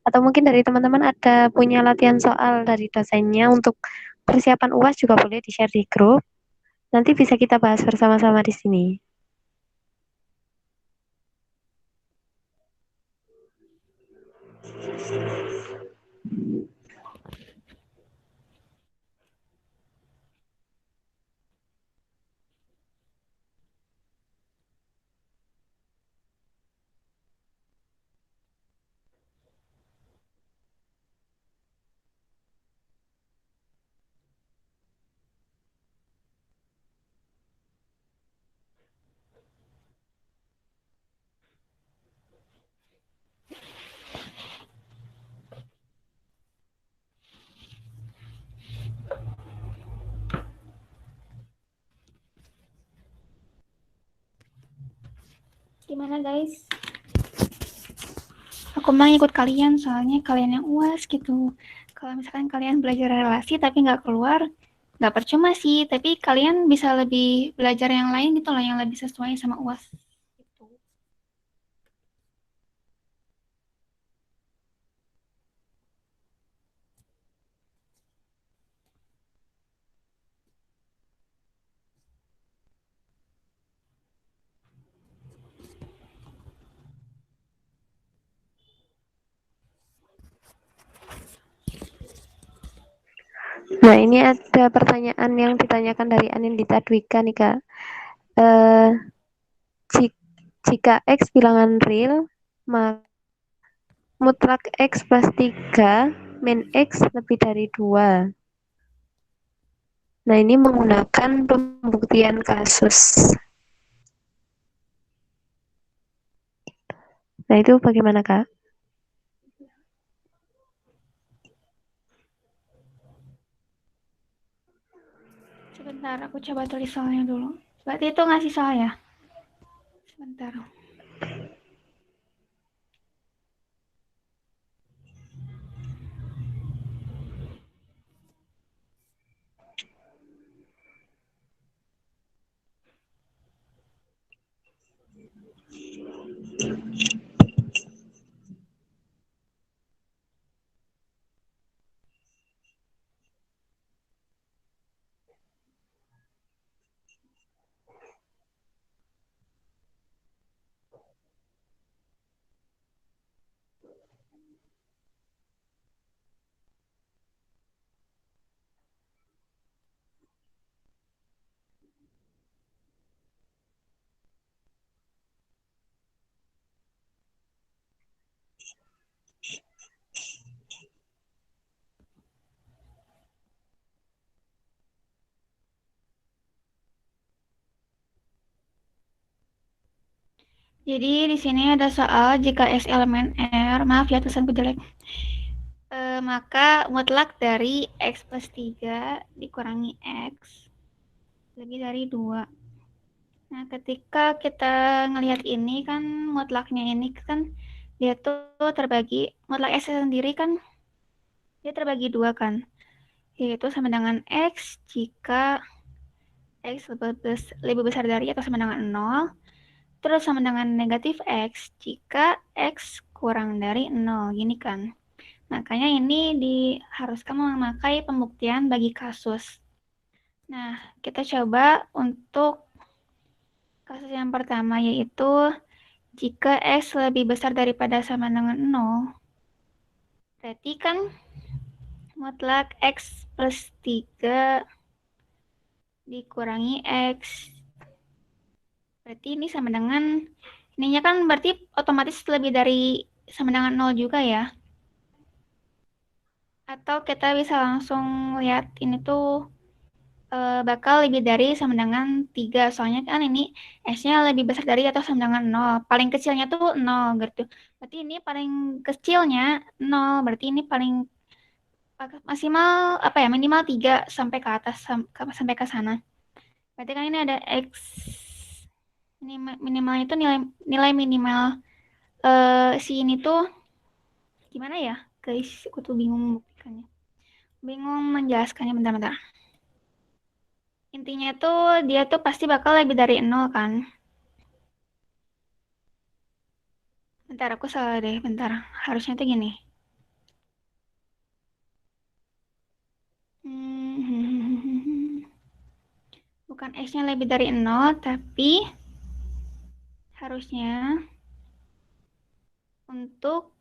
[SPEAKER 1] Atau mungkin dari teman-teman ada punya latihan soal dari dosennya untuk persiapan UAS juga boleh di-share di grup. Nanti bisa kita bahas bersama-sama di sini.
[SPEAKER 3] gimana guys? Aku mau ikut kalian soalnya kalian yang UAS gitu. Kalau misalkan kalian belajar relasi tapi nggak keluar, nggak percuma sih. Tapi kalian bisa lebih belajar yang lain gitu loh, yang lebih sesuai sama UAS. Gitu.
[SPEAKER 1] Nah, ini ada pertanyaan yang ditanyakan dari Anindita Dwika nih, Kak. Jika X bilangan real, maka mutlak X plus 3 min X lebih dari 2. Nah, ini menggunakan pembuktian kasus. Nah, itu bagaimana, Kak?
[SPEAKER 3] Sebentar, aku coba tulis soalnya dulu. Berarti itu ngasih soal ya? Sebentar. Jadi di sini ada soal jika X elemen R, maaf ya tulisanku jelek, maka mutlak dari X plus 3 dikurangi X lebih dari 2. Nah, ketika kita ngelihat ini kan mutlaknya ini kan dia tuh terbagi, mutlak X sendiri kan dia terbagi 2 kan, yaitu sama dengan X jika X lebih besar dari atau sama dengan 0, terus sama dengan negatif X jika X kurang dari 0, gini kan. Makanya ini diharuskan memakai pembuktian bagi kasus. Nah, kita coba untuk kasus yang pertama, yaitu jika X lebih besar daripada sama dengan 0, berarti kan mutlak X plus 3 dikurangi X. Berarti ini sama dengan, ininya kan berarti otomatis lebih dari sama dengan 0 juga ya. Atau kita bisa langsung lihat ini tuh bakal lebih dari sama dengan 3. Soalnya kan ini S-nya lebih besar dari atau sama dengan 0. Paling kecilnya tuh 0 gitu. Berarti ini paling kecilnya 0. Berarti ini paling maksimal apa ya, minimal 3 sampai ke atas sampai ke sana. Berarti kan ini ada X, ini minimalnya itu nilai minimal si ini tuh gimana ya guys, aku tuh bingung menjelaskannya, bentar. Intinya tuh dia tuh pasti bakal lebih dari 0 kan. Bentar, aku salah deh, bentar. Harusnya tuh gini. Bukan X-nya lebih dari 0, tapi harusnya untuk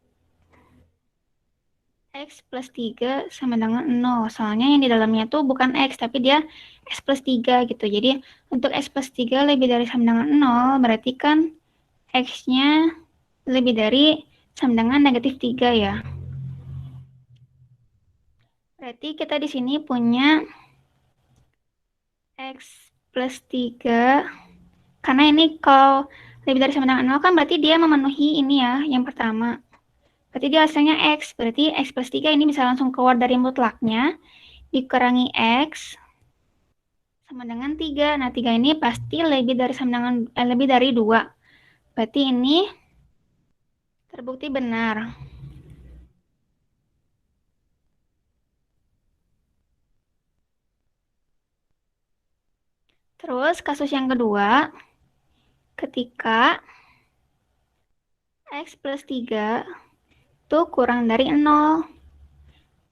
[SPEAKER 3] X plus 3 sama dengan 0. Soalnya yang di dalamnya tuh bukan X, tapi dia X plus 3 gitu. Jadi untuk X plus 3 lebih dari sama dengan 0, berarti kan X-nya lebih dari sama dengan negatif 3 ya. Berarti kita di sini punya X plus 3. Karena ini kalau lebih dari sama dengan 0 kan berarti dia memenuhi ini ya, yang pertama. Berarti dia hasilnya X. Berarti X plus 3 ini bisa langsung keluar dari mutlaknya. Dikurangi X sama dengan 3. Nah, 3 ini pasti lebih dari sama dengan lebih dari 2. Berarti ini terbukti benar. Terus kasus yang kedua, ketika X plus 3 itu kurang dari 0.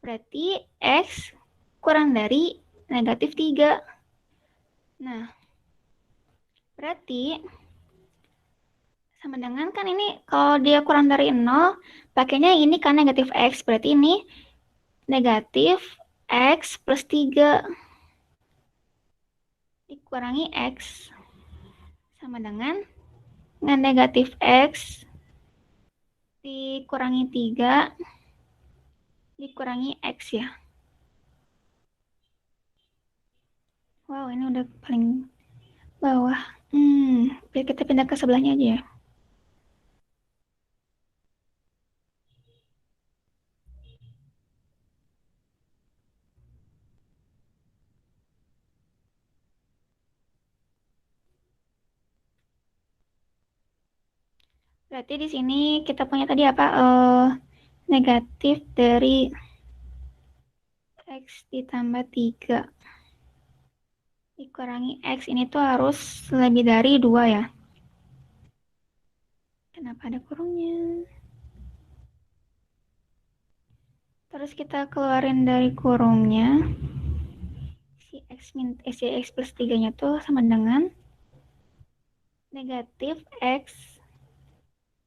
[SPEAKER 3] Berarti X kurang dari negatif 3. Nah, berarti sama dengan kan ini kalau dia kurang dari 0, pakainya ini kan negatif X. Berarti ini negatif X plus 3 dikurangi X sama dengan negatif X dikurangi 3 dikurangi X ya. Wow, ini udah paling bawah. Biar kita pindah ke sebelahnya aja ya. Berarti di sini kita punya tadi apa? Negatif dari X ditambah 3 dikurangi X ini tuh harus lebih dari 2 ya. Kenapa ada kurungnya? Terus kita keluarin dari kurungnya. Si X plus 3-nya tuh sama dengan negatif X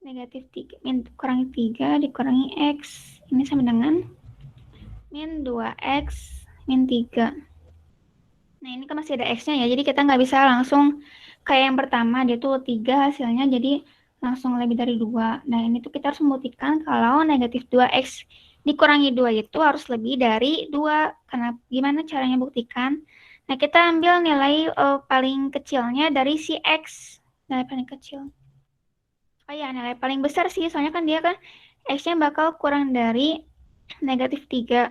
[SPEAKER 3] negatif 3 kurangi 3 dikurangi X. Ini sama dengan min 2X min 3. Nah, ini kan masih ada X-nya ya, jadi kita nggak bisa langsung kayak yang pertama, dia tuh 3 hasilnya, jadi langsung lebih dari 2. Nah, ini tuh kita harus membuktikan kalau negatif 2X dikurangi 2 itu harus lebih dari 2. Karena gimana caranya buktikan? Nah, kita ambil nilai paling kecilnya dari si X. Nilai paling kecil. Oh ya, nilai paling besar sih, soalnya kan dia kan X-nya bakal kurang dari negatif 3.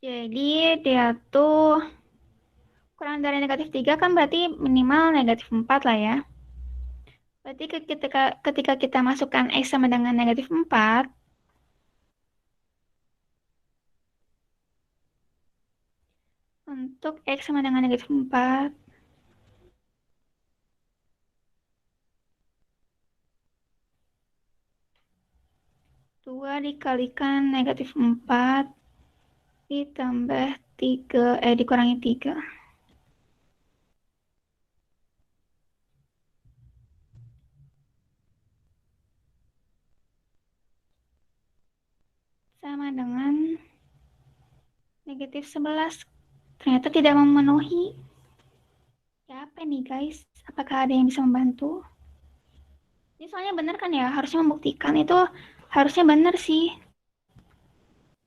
[SPEAKER 3] Jadi dia tuh kurang dari negatif 3 kan berarti minimal negatif 4 lah ya. Berarti ketika kita masukkan X sama dengan negatif 4, untuk X sama dengan negatif 4, dua dikalikan negatif 4 ditambah 3, dikurangi 3. Sama dengan negatif 11. Ternyata tidak memenuhi. Ya apa nih guys? Apakah ada yang bisa membantu? Ini soalnya benar kan ya? Harusnya membuktikan itu harusnya benar sih.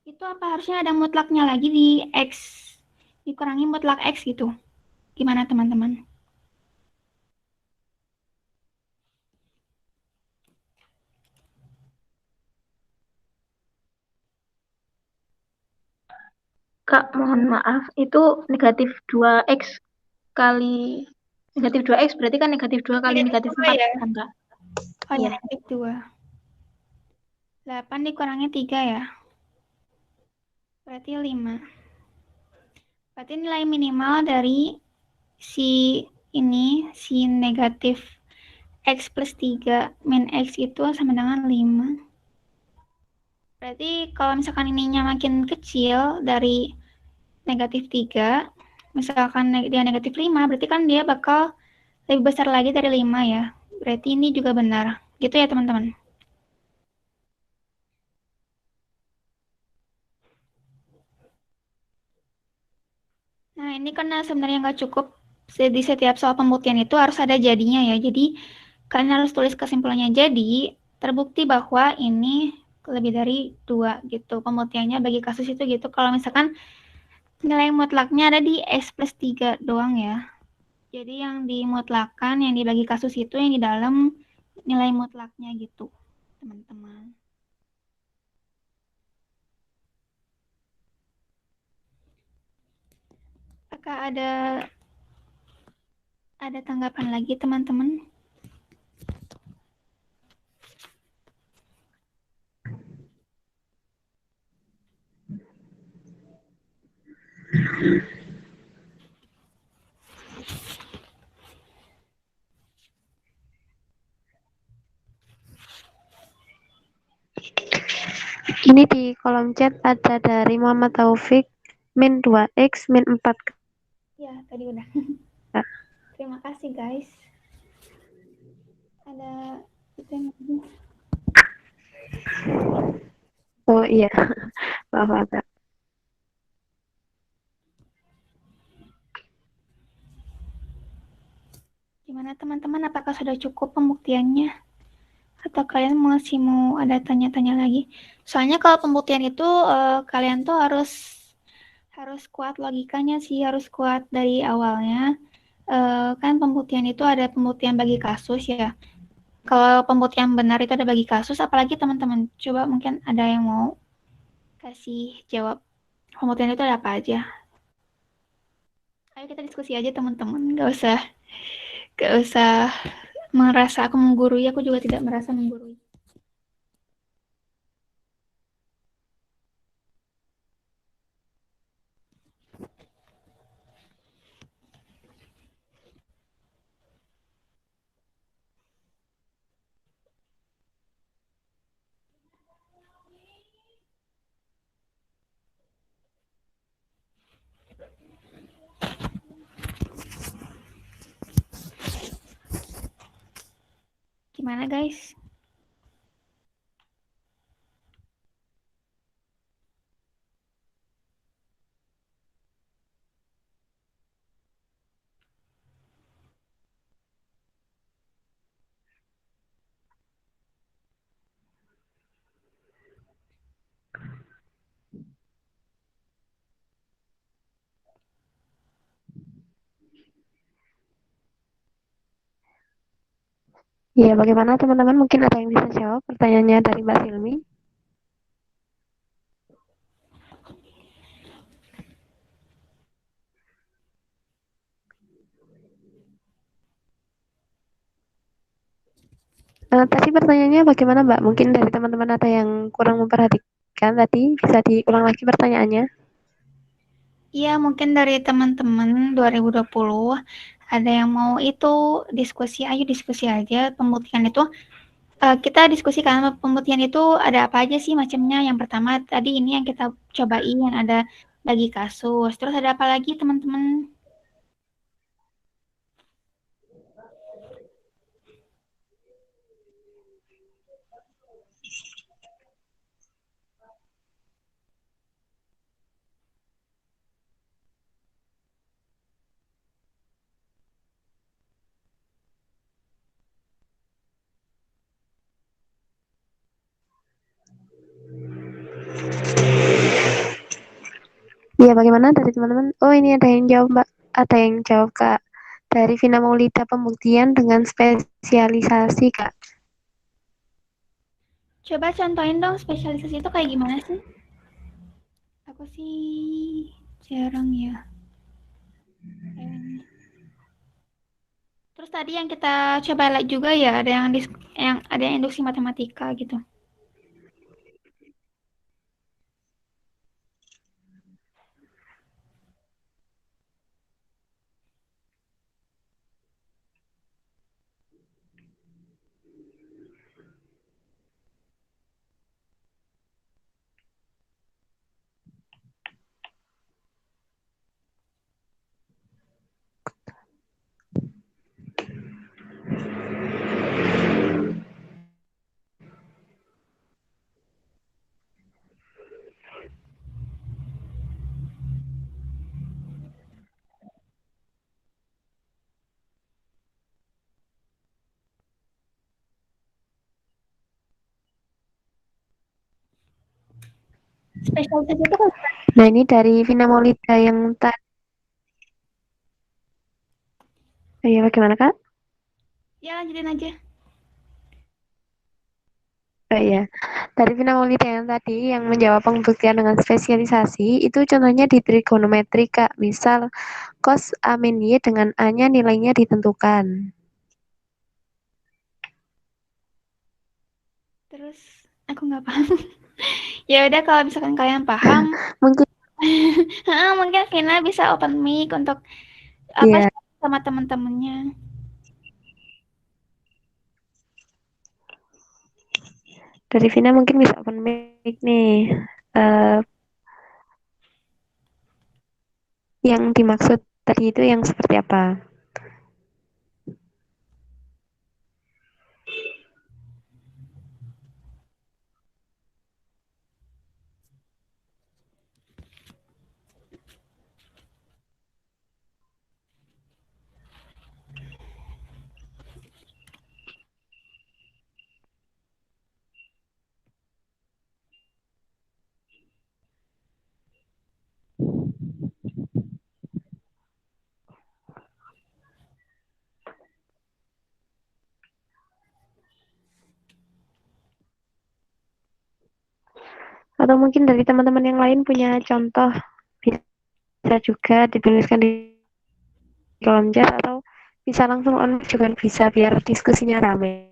[SPEAKER 3] Itu apa harusnya ada mutlaknya lagi di X. Dikurangi mutlak X gitu. Gimana teman-teman?
[SPEAKER 6] Kak, mohon maaf, itu negatif 2X kali negatif 2X berarti kan negatif 2 kali negatif 4
[SPEAKER 3] ya?
[SPEAKER 6] kan, Kak?
[SPEAKER 3] Oh ya,
[SPEAKER 6] Iya.
[SPEAKER 3] negatif 2. 8 dikurangi 3 ya. Berarti 5. Berarti nilai minimal dari si negatif X plus 3 min X itu sama dengan 5. Berarti kalau misalkan ininya makin kecil dari negatif 3, misalkan dia negatif 5, berarti kan dia bakal lebih besar lagi dari 5 ya. Berarti ini juga benar. Gitu ya teman-teman. Nah, ini karena sebenarnya nggak cukup di setiap soal pembuktian itu harus ada jadinya ya. Jadi, kalian harus tulis kesimpulannya. Jadi, terbukti bahwa ini lebih dari 2 gitu. Pembuktiannya bagi kasus itu gitu. Kalau misalkan nilai mutlaknya ada di X plus 3 doang ya. Jadi, yang dimutlakan, yang dibagi kasus itu yang di dalam nilai mutlaknya gitu, teman-teman. Apakah ada tanggapan lagi teman-teman?
[SPEAKER 1] Ini di kolom chat ada dari Muhammad Taufik, min 2x, min 4.
[SPEAKER 3] Ya, tadi udah. Terima kasih, guys. Ada itu yang
[SPEAKER 1] Oh iya, maaf ada.
[SPEAKER 3] Gimana teman-teman, apakah sudah cukup pembuktiannya? Atau kalian masih mau ada tanya-tanya lagi? Soalnya kalau pembuktian itu kalian tuh harus kuat logikanya sih, harus kuat dari awalnya. Kan pembuktian itu ada pembuktian bagi kasus ya. Kalau pembuktian benar itu ada bagi kasus, apalagi teman-teman. Coba mungkin ada yang mau kasih jawab. Pembuktian itu ada apa aja? Ayo kita diskusi aja teman-teman. Gak usah merasa aku menggurui. Aku juga tidak merasa menggurui. Gimana guys?
[SPEAKER 1] Ya, bagaimana teman-teman? Mungkin ada yang bisa jawab pertanyaannya dari Mbak Silmi? Tadi pertanyaannya bagaimana Mbak? Mungkin dari teman-teman ada yang kurang memperhatikan tadi, bisa diulang lagi pertanyaannya.
[SPEAKER 3] Iya, mungkin dari teman-teman 2020 ada yang mau itu diskusi, ayo diskusi aja pembuktian itu. Kita diskusikan pembuktian itu ada apa aja sih macamnya. Yang pertama tadi ini yang kita cobain yang ada bagi kasus. Terus ada apa lagi teman-teman?
[SPEAKER 1] Iya, bagaimana dari teman-teman? Oh, ini ada yang jawab Mbak. Ada yang jawab Kak. Dari Vina Maulida, pembuktian dengan spesialisasi Kak.
[SPEAKER 3] Coba contohin dong spesialisasi itu kayak gimana sih? Aku sih jarang ya. Terus tadi yang kita coba lihat juga ya ada yang ada yang induksi matematika gitu. Spesialisasi itu kan?
[SPEAKER 1] Nah, ini dari Vina Maulida yang tadi. Iya, bagaimana Kak?
[SPEAKER 3] Ya lanjutin aja.
[SPEAKER 1] Oh iya, dari Vina Maulida yang tadi yang menjawab pembuktian dengan spesialisasi itu contohnya di trigonometri Kak. Misal cos A min Y dengan A-nya nilainya ditentukan.
[SPEAKER 3] Terus aku nggak paham. Ya udah kalau misalkan kalian paham,
[SPEAKER 1] Mungkin
[SPEAKER 3] Mungkin Vina bisa open mic untuk
[SPEAKER 1] Iya,
[SPEAKER 3] sama teman-temannya.
[SPEAKER 1] dari Vina mungkin bisa open mic nih. Eh, yang dimaksud tadi itu yang seperti apa? Atau mungkin dari teman-teman yang lain punya contoh, bisa juga dituliskan di kolom chat atau bisa langsung on juga bisa biar diskusinya rame.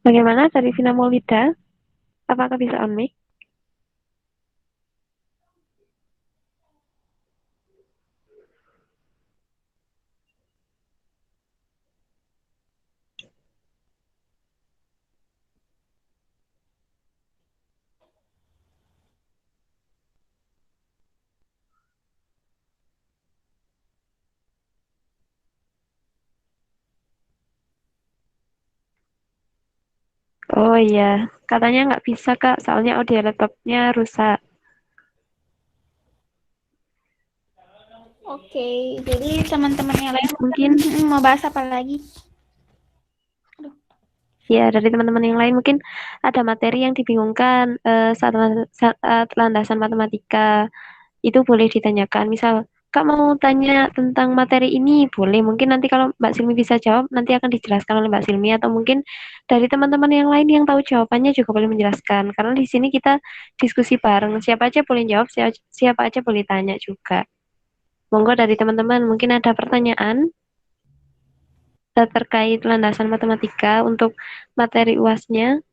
[SPEAKER 1] Bagaimana dari Vina Maulida? Apakah bisa on mic? Oh iya, katanya nggak bisa Kak, soalnya audio laptopnya rusak.
[SPEAKER 3] Oke, jadi teman-teman yang lain
[SPEAKER 1] Mungkin
[SPEAKER 3] mau bahas apa lagi?
[SPEAKER 1] ya dari teman-teman yang lain mungkin ada materi yang dibingungkan saat landasan matematika, itu boleh ditanyakan. Misal, Kak mau tanya tentang materi ini, boleh. Mungkin nanti kalau Mbak Silmi bisa jawab, nanti akan dijelaskan oleh Mbak Silmi. Atau mungkin dari teman-teman yang lain yang tahu jawabannya juga boleh menjelaskan. Karena di sini kita diskusi bareng. Siapa aja boleh jawab, siapa aja boleh tanya juga. Monggo dari teman-teman, mungkin ada pertanyaan terkait landasan matematika untuk materi UASnya.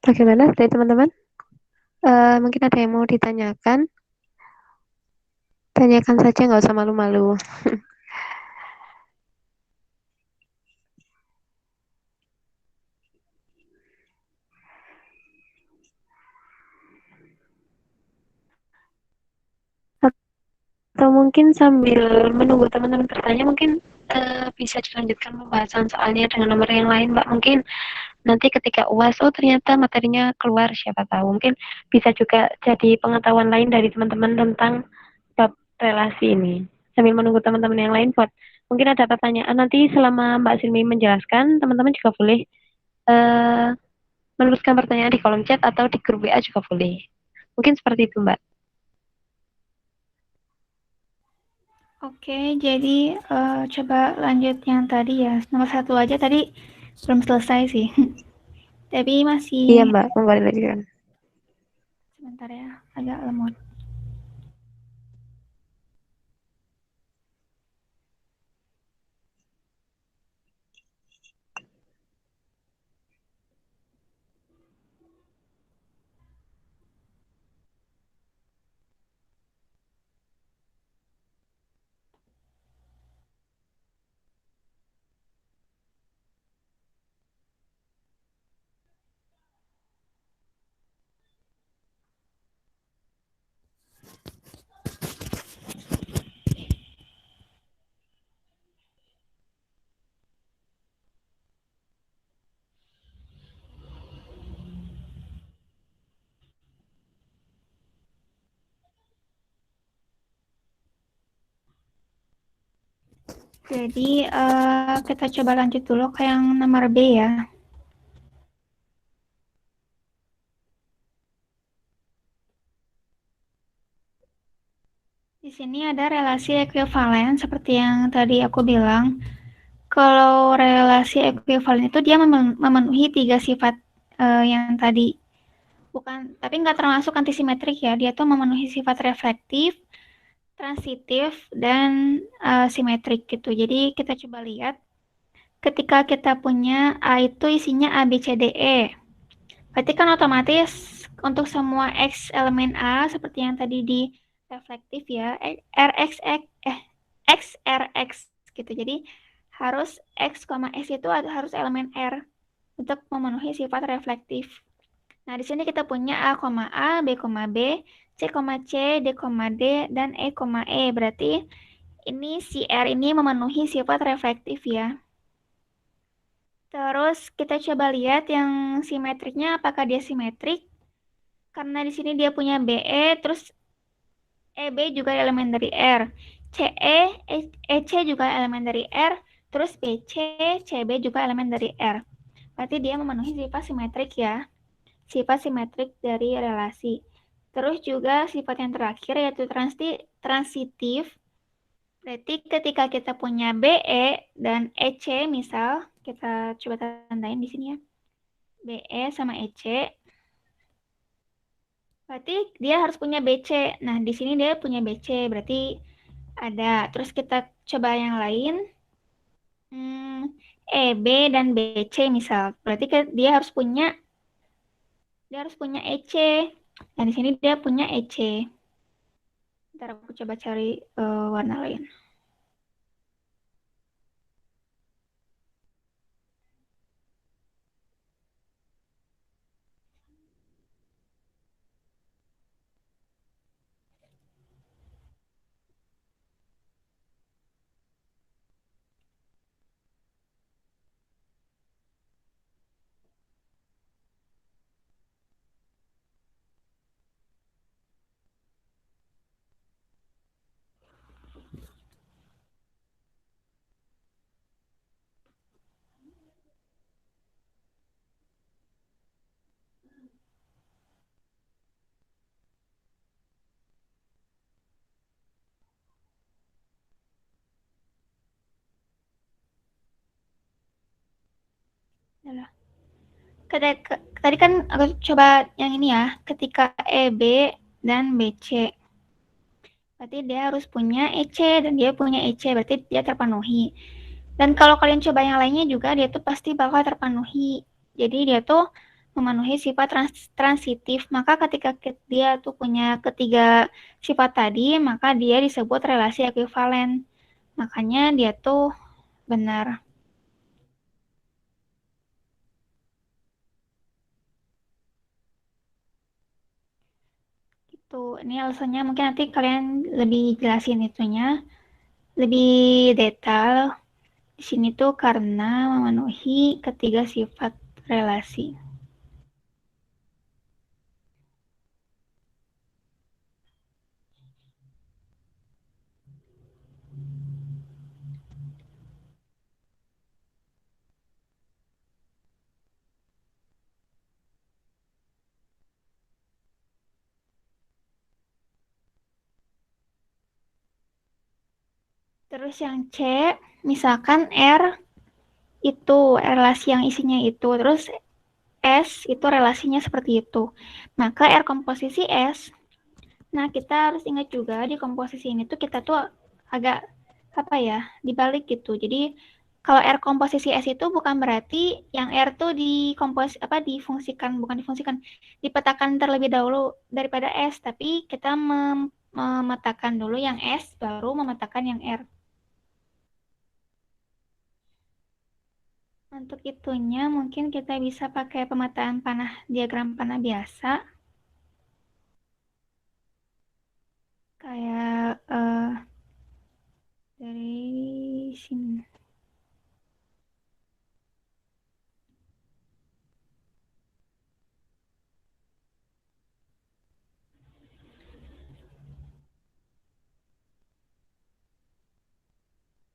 [SPEAKER 1] Bagaimana dari teman-teman? Mungkin ada yang mau ditanyakan? Tanyakan saja, nggak usah malu-malu. Atau mungkin sambil menunggu teman-teman bertanya, mungkin bisa dilanjutkan pembahasan soalnya dengan nomor yang lain, Mbak. Mungkin nanti ketika UAS, oh ternyata materinya keluar, siapa tahu. Mungkin bisa juga jadi pengetahuan lain dari teman-teman tentang bab relasi ini. Sambil menunggu teman-teman yang lain buat mungkin ada pertanyaan nanti selama Mbak Silmi menjelaskan, teman-teman juga boleh uh, menuliskan pertanyaan di kolom chat atau di grup WA juga boleh. Mungkin seperti itu, Mbak.
[SPEAKER 3] Oke, jadi coba lanjut yang tadi ya. Nomor 1 aja tadi belum selesai sih. Tapi
[SPEAKER 1] Iya,
[SPEAKER 3] masih
[SPEAKER 1] Mbak. Monggo dilanjutkan.
[SPEAKER 3] sebentar ya, agak lemot. Jadi kita coba lanjut dulu ke yang nomor B ya. Di sini ada relasi ekuivalen seperti yang tadi aku bilang. Kalau relasi ekuivalen itu dia memenuhi 3 sifat yang tadi. Bukan, tapi nggak termasuk antisimetrik ya. Dia tuh memenuhi sifat reflektif, transitif, dan simetrik gitu. Jadi kita coba lihat. Ketika kita punya A itu isinya A, B, C, D, E. Berarti kan otomatis untuk semua X elemen A seperti yang tadi di reflektif ya, X, R, X gitu. Jadi harus X, S itu harus elemen R untuk memenuhi sifat reflektif. Nah, di sini kita punya A, B, B, C, C, D, D, dan E, E. Berarti ini si R ini memenuhi sifat reflektif ya. Terus kita coba lihat yang simetriknya apakah dia simetrik? Karena di sini dia punya BE, terus EB juga elemen dari R. CE, EC juga elemen dari R, terus BC, CB juga elemen dari R. Berarti dia memenuhi sifat simetrik ya. Sifat simetrik dari relasi. Terus juga sifat yang terakhir yaitu transitif. Berarti ketika kita punya BE dan EC misal, kita coba tandain di sini ya. BE sama EC. Berarti dia harus punya BC. Nah, di sini dia punya BC, berarti ada. Terus kita coba yang lain. EB dan BC misal. Berarti dia harus punya EC. Nah, di sini dia punya EC. Ntar aku coba cari warna lain. Yalah. Tadi kan aku coba yang ini ya, ketika EB dan BC. Berarti dia harus punya EC dan dia punya EC, berarti dia terpenuhi. Dan kalau kalian coba yang lainnya juga, dia tuh pasti bakal terpenuhi. Jadi dia tuh memenuhi sifat transitif. Maka ketika dia tuh punya ketiga sifat tadi, maka dia disebut relasi ekuivalen. Makanya dia tuh benar. Gitu. Ini alasannya mungkin nanti kalian lebih jelasin itunya, lebih detail. Di sini tuh karena memenuhi ketiga sifat relasi. Terus yang C, misalkan R itu relasi yang isinya itu, terus S itu relasinya seperti itu. Maka R komposisi S. Nah, kita harus ingat juga di komposisi ini tuh kita tuh agak apa ya, dibalik gitu. Jadi kalau R komposisi S itu bukan berarti yang R tuh dipetakan terlebih dahulu daripada S, tapi kita memetakan dulu yang S baru memetakan yang R. Untuk itunya mungkin kita bisa pakai pemetaan panah, diagram panah biasa. Kayak dari sini.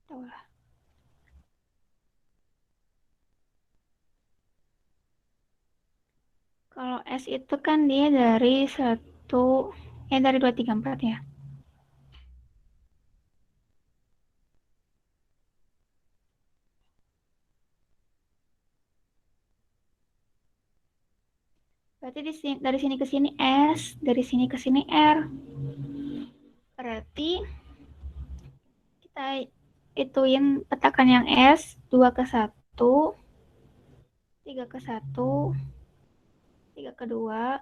[SPEAKER 3] Tahu lah. Kalau S itu kan dia dari 2, 3, 4 ya. Berarti dari sini ke sini S, dari sini ke sini R. Berarti kita ituin petakan yang S, 2 ke 1, 3 ke 1, 3 ke 2,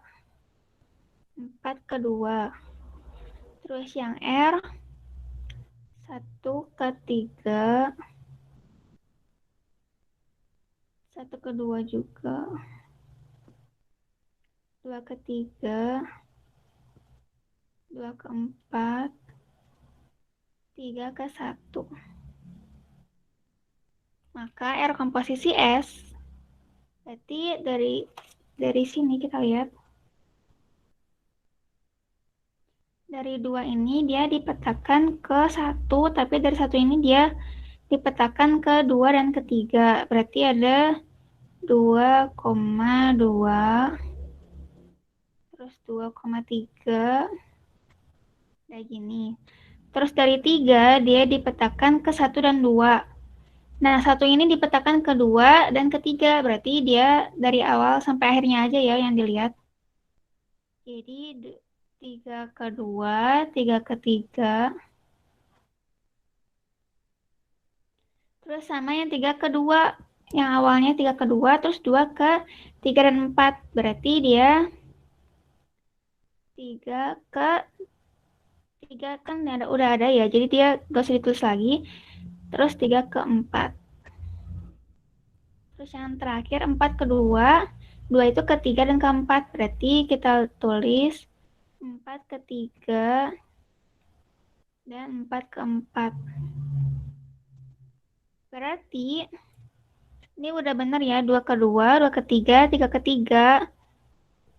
[SPEAKER 3] 4 ke 2. Terus yang R, 1 ke 3, 1 ke 2 juga. 2 ke 3, 2 ke 4, 3 ke 1. Maka R komposisi S. Berarti dari sini kita lihat. Dari 2 ini dia dipetakan ke 1, tapi dari 1 ini dia dipetakan ke 2 dan ke 3. Berarti ada 2,2, terus 2,3, kayak gini. Terus dari 3 dia dipetakan ke 1 dan 2. Nah, 1 ini dipetakan ke 2 dan ke 3. Berarti dia dari awal sampai akhirnya aja ya yang dilihat. Jadi 3 ke 2, 3 ke 3. Terus sama yang 3 ke 2. Yang awalnya 3 ke 2, terus 2 ke 3 dan 4. Berarti dia 3 ke 3 kan udah ada ya. Jadi dia gak usah ditulis lagi. Terus 3 ke 4. Terus yang terakhir 4 ke 2. 2 itu ke 3 dan ke 4. Berarti kita tulis 4 ke 3 dan 4 ke 4. Berarti ini udah benar ya. 2 ke 2, 2 ke 3, 3 ke 3.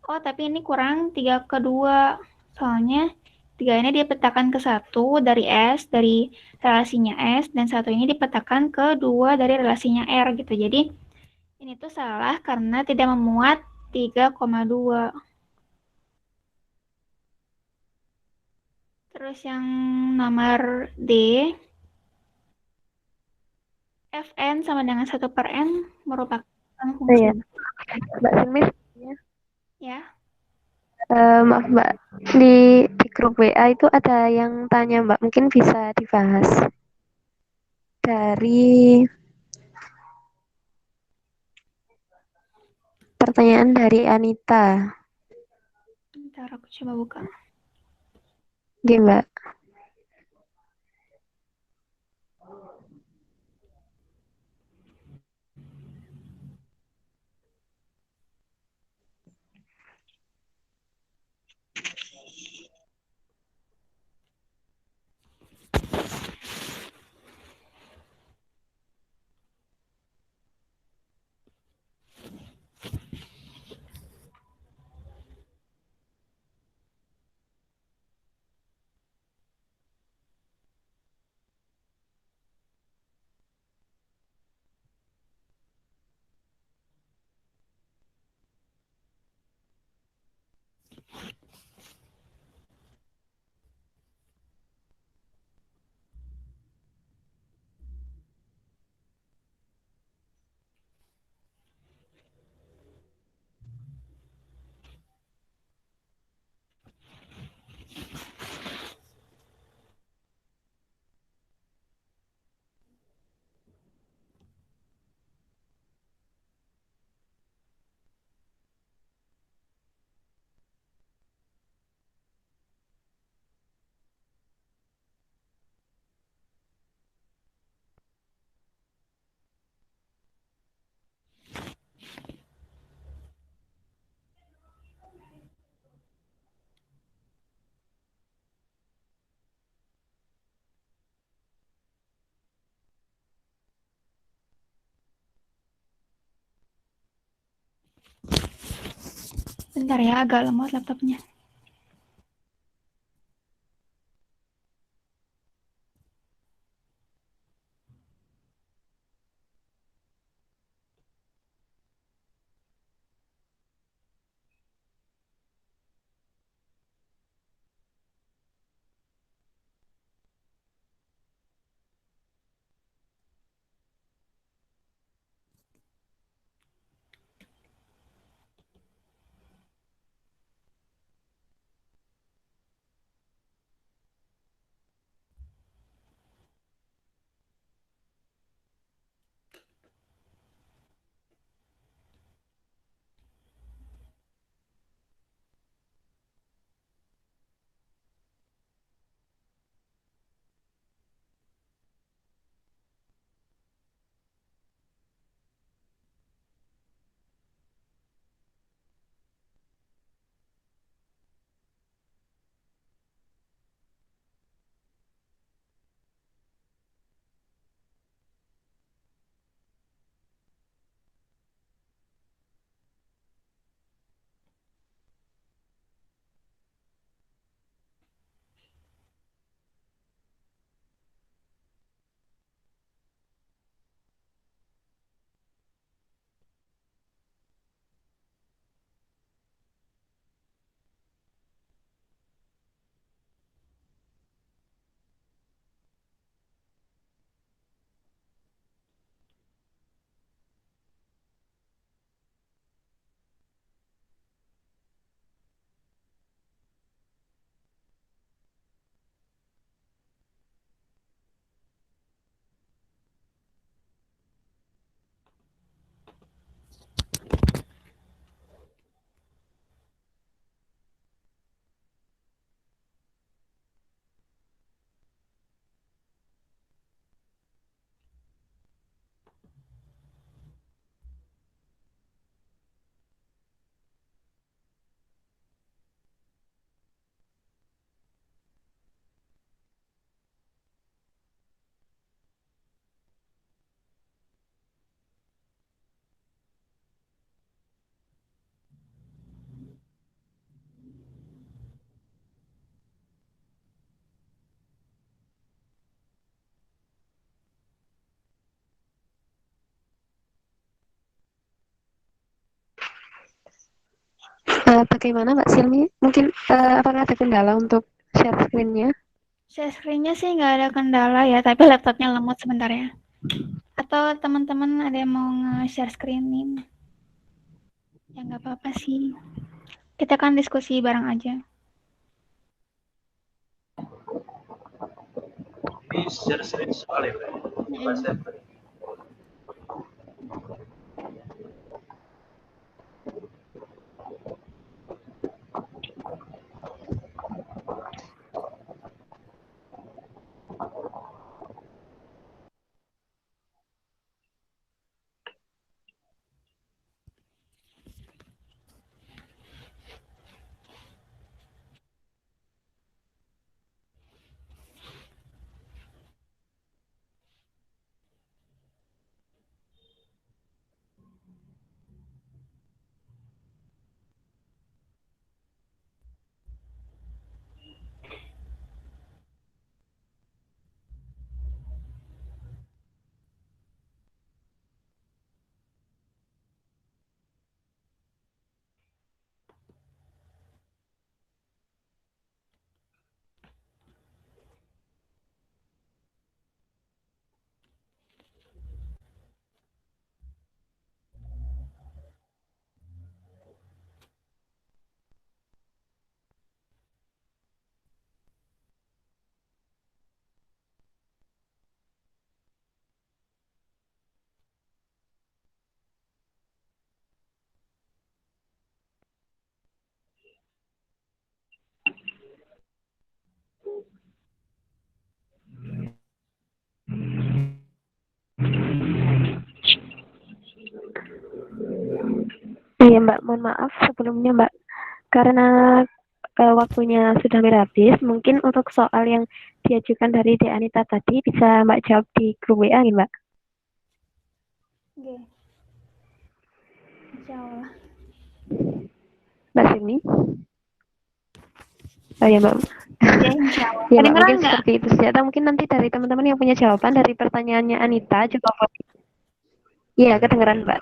[SPEAKER 3] Oh, tapi ini kurang 3 ke 2. Soalnya 3 ini dipetakan ke 1 dari S, dari relasinya S, dan 1 ini dipetakan ke 2 dari relasinya R gitu. Jadi ini tuh salah karena tidak memuat 3,2. Terus yang nomor D, Fn sama dengan 1 per N merupakan fungsi.
[SPEAKER 1] Iya. Mbak Simis,
[SPEAKER 3] Ya,
[SPEAKER 1] maaf Mbak, di grup WA itu ada yang tanya Mbak, mungkin bisa dibahas. Dari pertanyaan dari Anita.
[SPEAKER 3] ntar aku coba buka.
[SPEAKER 1] Oke Mbak.
[SPEAKER 3] Bentar ya, agak lemot laptopnya.
[SPEAKER 1] Bagaimana Mbak Silmi? Mungkin apakah ada kendala untuk share screen-nya?
[SPEAKER 3] Share screen-nya sih nggak ada kendala ya, tapi laptopnya lemot sebentar ya. Atau teman-teman ada yang mau nge-share screen-in? Ya nggak apa-apa sih. Kita kan diskusi bareng aja.
[SPEAKER 2] Ini share screen soal ya, Bro? Bukan share.
[SPEAKER 1] Iya Mbak, mohon maaf sebelumnya Mbak, karena waktunya sudah habis, mungkin untuk soal yang diajukan dari De Anita tadi bisa Mbak jawab di grup WA nih Mbak.
[SPEAKER 3] Oke. Insya Allah.
[SPEAKER 1] Mbak Sini. Oh ya Mbak.
[SPEAKER 3] Ya, insya Allah.
[SPEAKER 1] Ya Mbak,
[SPEAKER 3] Kedengeran
[SPEAKER 1] mungkin
[SPEAKER 3] nggak?
[SPEAKER 1] seperti itu saja. Atau mungkin nanti dari teman-teman yang punya jawaban dari pertanyaannya Anita juga boleh. Iya, kedengeran Mbak.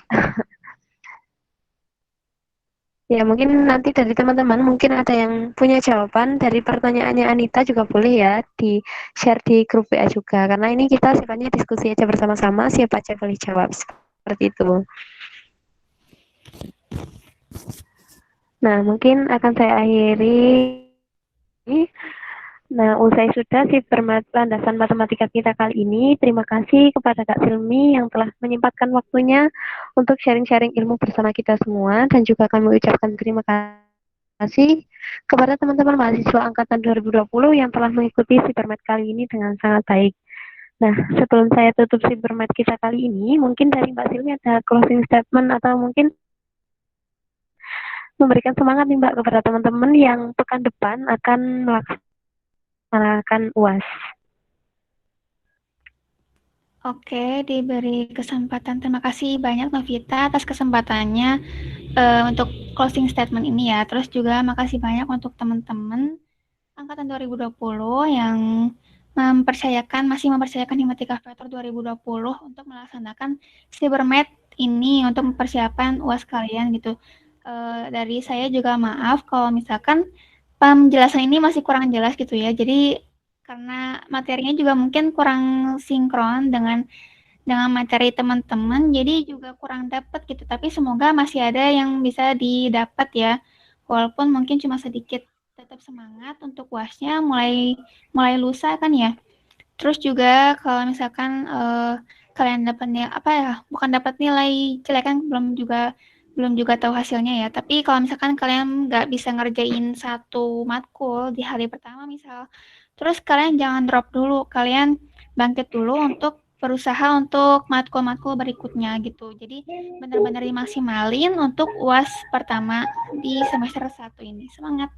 [SPEAKER 1] Ya, mungkin nanti dari teman-teman mungkin ada yang punya jawaban dari pertanyaannya Anita juga boleh ya di-share di grup WA juga. Karena ini kita sifatnya diskusi aja bersama-sama, siapa aja boleh jawab. Seperti itu. Nah, mungkin akan saya akhiri. Nah, usai sudah si landasan matematika kita kali ini. Terima kasih kepada Kak Silmi yang telah menyempatkan waktunya untuk sharing-sharing ilmu bersama kita semua. Dan juga kami ucapkan terima kasih kepada teman-teman mahasiswa angkatan 2020 yang telah mengikuti Cybermed kali ini dengan sangat baik. Nah, sebelum saya tutup Cybermed kita kali ini, mungkin dari Mbak Silmi ada closing statement atau mungkin memberikan semangat nih Mbak kepada teman-teman yang pekan depan akan melaksanakan UAS.
[SPEAKER 3] Oke, diberi kesempatan. Terima kasih banyak Novita atas kesempatannya untuk closing statement ini ya. Terus juga makasih banyak untuk teman-teman angkatan 2020 yang masih mempercayakan Himatika Vetor 2020 untuk melaksanakan Cybermed ini untuk mempersiapkan UAS kalian gitu. Dari saya juga maaf kalau misalkan penjelasan ini masih kurang jelas gitu ya. Jadi karena materinya juga mungkin kurang sinkron dengan materi teman-teman, jadi juga kurang dapat gitu. Tapi semoga masih ada yang bisa didapat ya, walaupun mungkin cuma sedikit. Tetap semangat untuk UASnya mulai lusa kan ya. Terus juga kalau misalkan kalian dapat apa ya, bukan dapat nilai jelek kan, belum juga tahu hasilnya ya. Tapi kalau misalkan kalian nggak bisa ngerjain satu matkul di hari pertama misal, terus kalian jangan drop dulu, kalian bangkit dulu untuk berusaha untuk matkul-matkul berikutnya gitu. Jadi benar-benar dimaksimalin untuk UAS pertama di semester 1 ini. Semangat!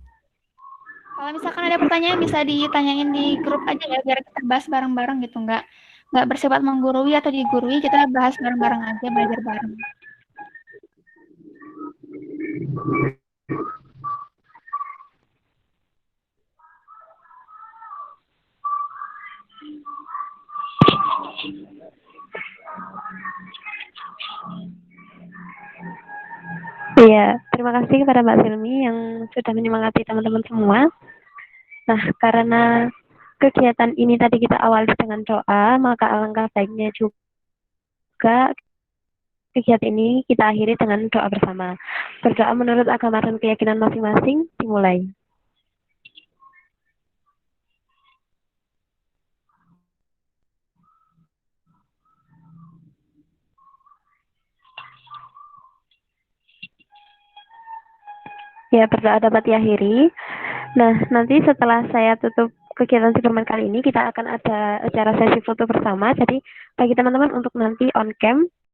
[SPEAKER 3] Kalau misalkan ada pertanyaan bisa ditanyain di grup aja ya biar kita bahas bareng-bareng gitu, nggak bersifat menggurui atau digurui, kita bahas bareng-bareng aja, belajar bareng.
[SPEAKER 1] Iya, terima kasih kepada Mbak Silmi yang sudah menyemangati teman-teman semua. Nah, karena kegiatan ini tadi kita awali dengan doa, maka alangkah baiknya juga kegiatan ini kita akhiri dengan doa bersama. Berdoa menurut agama dan keyakinan masing-masing, dimulai. Ya, berdoa dapat diakhiri. Nah, nanti setelah saya tutup kegiatan Superman kali ini, kita akan ada acara sesi foto bersama. Jadi, bagi teman-teman untuk nanti on cam,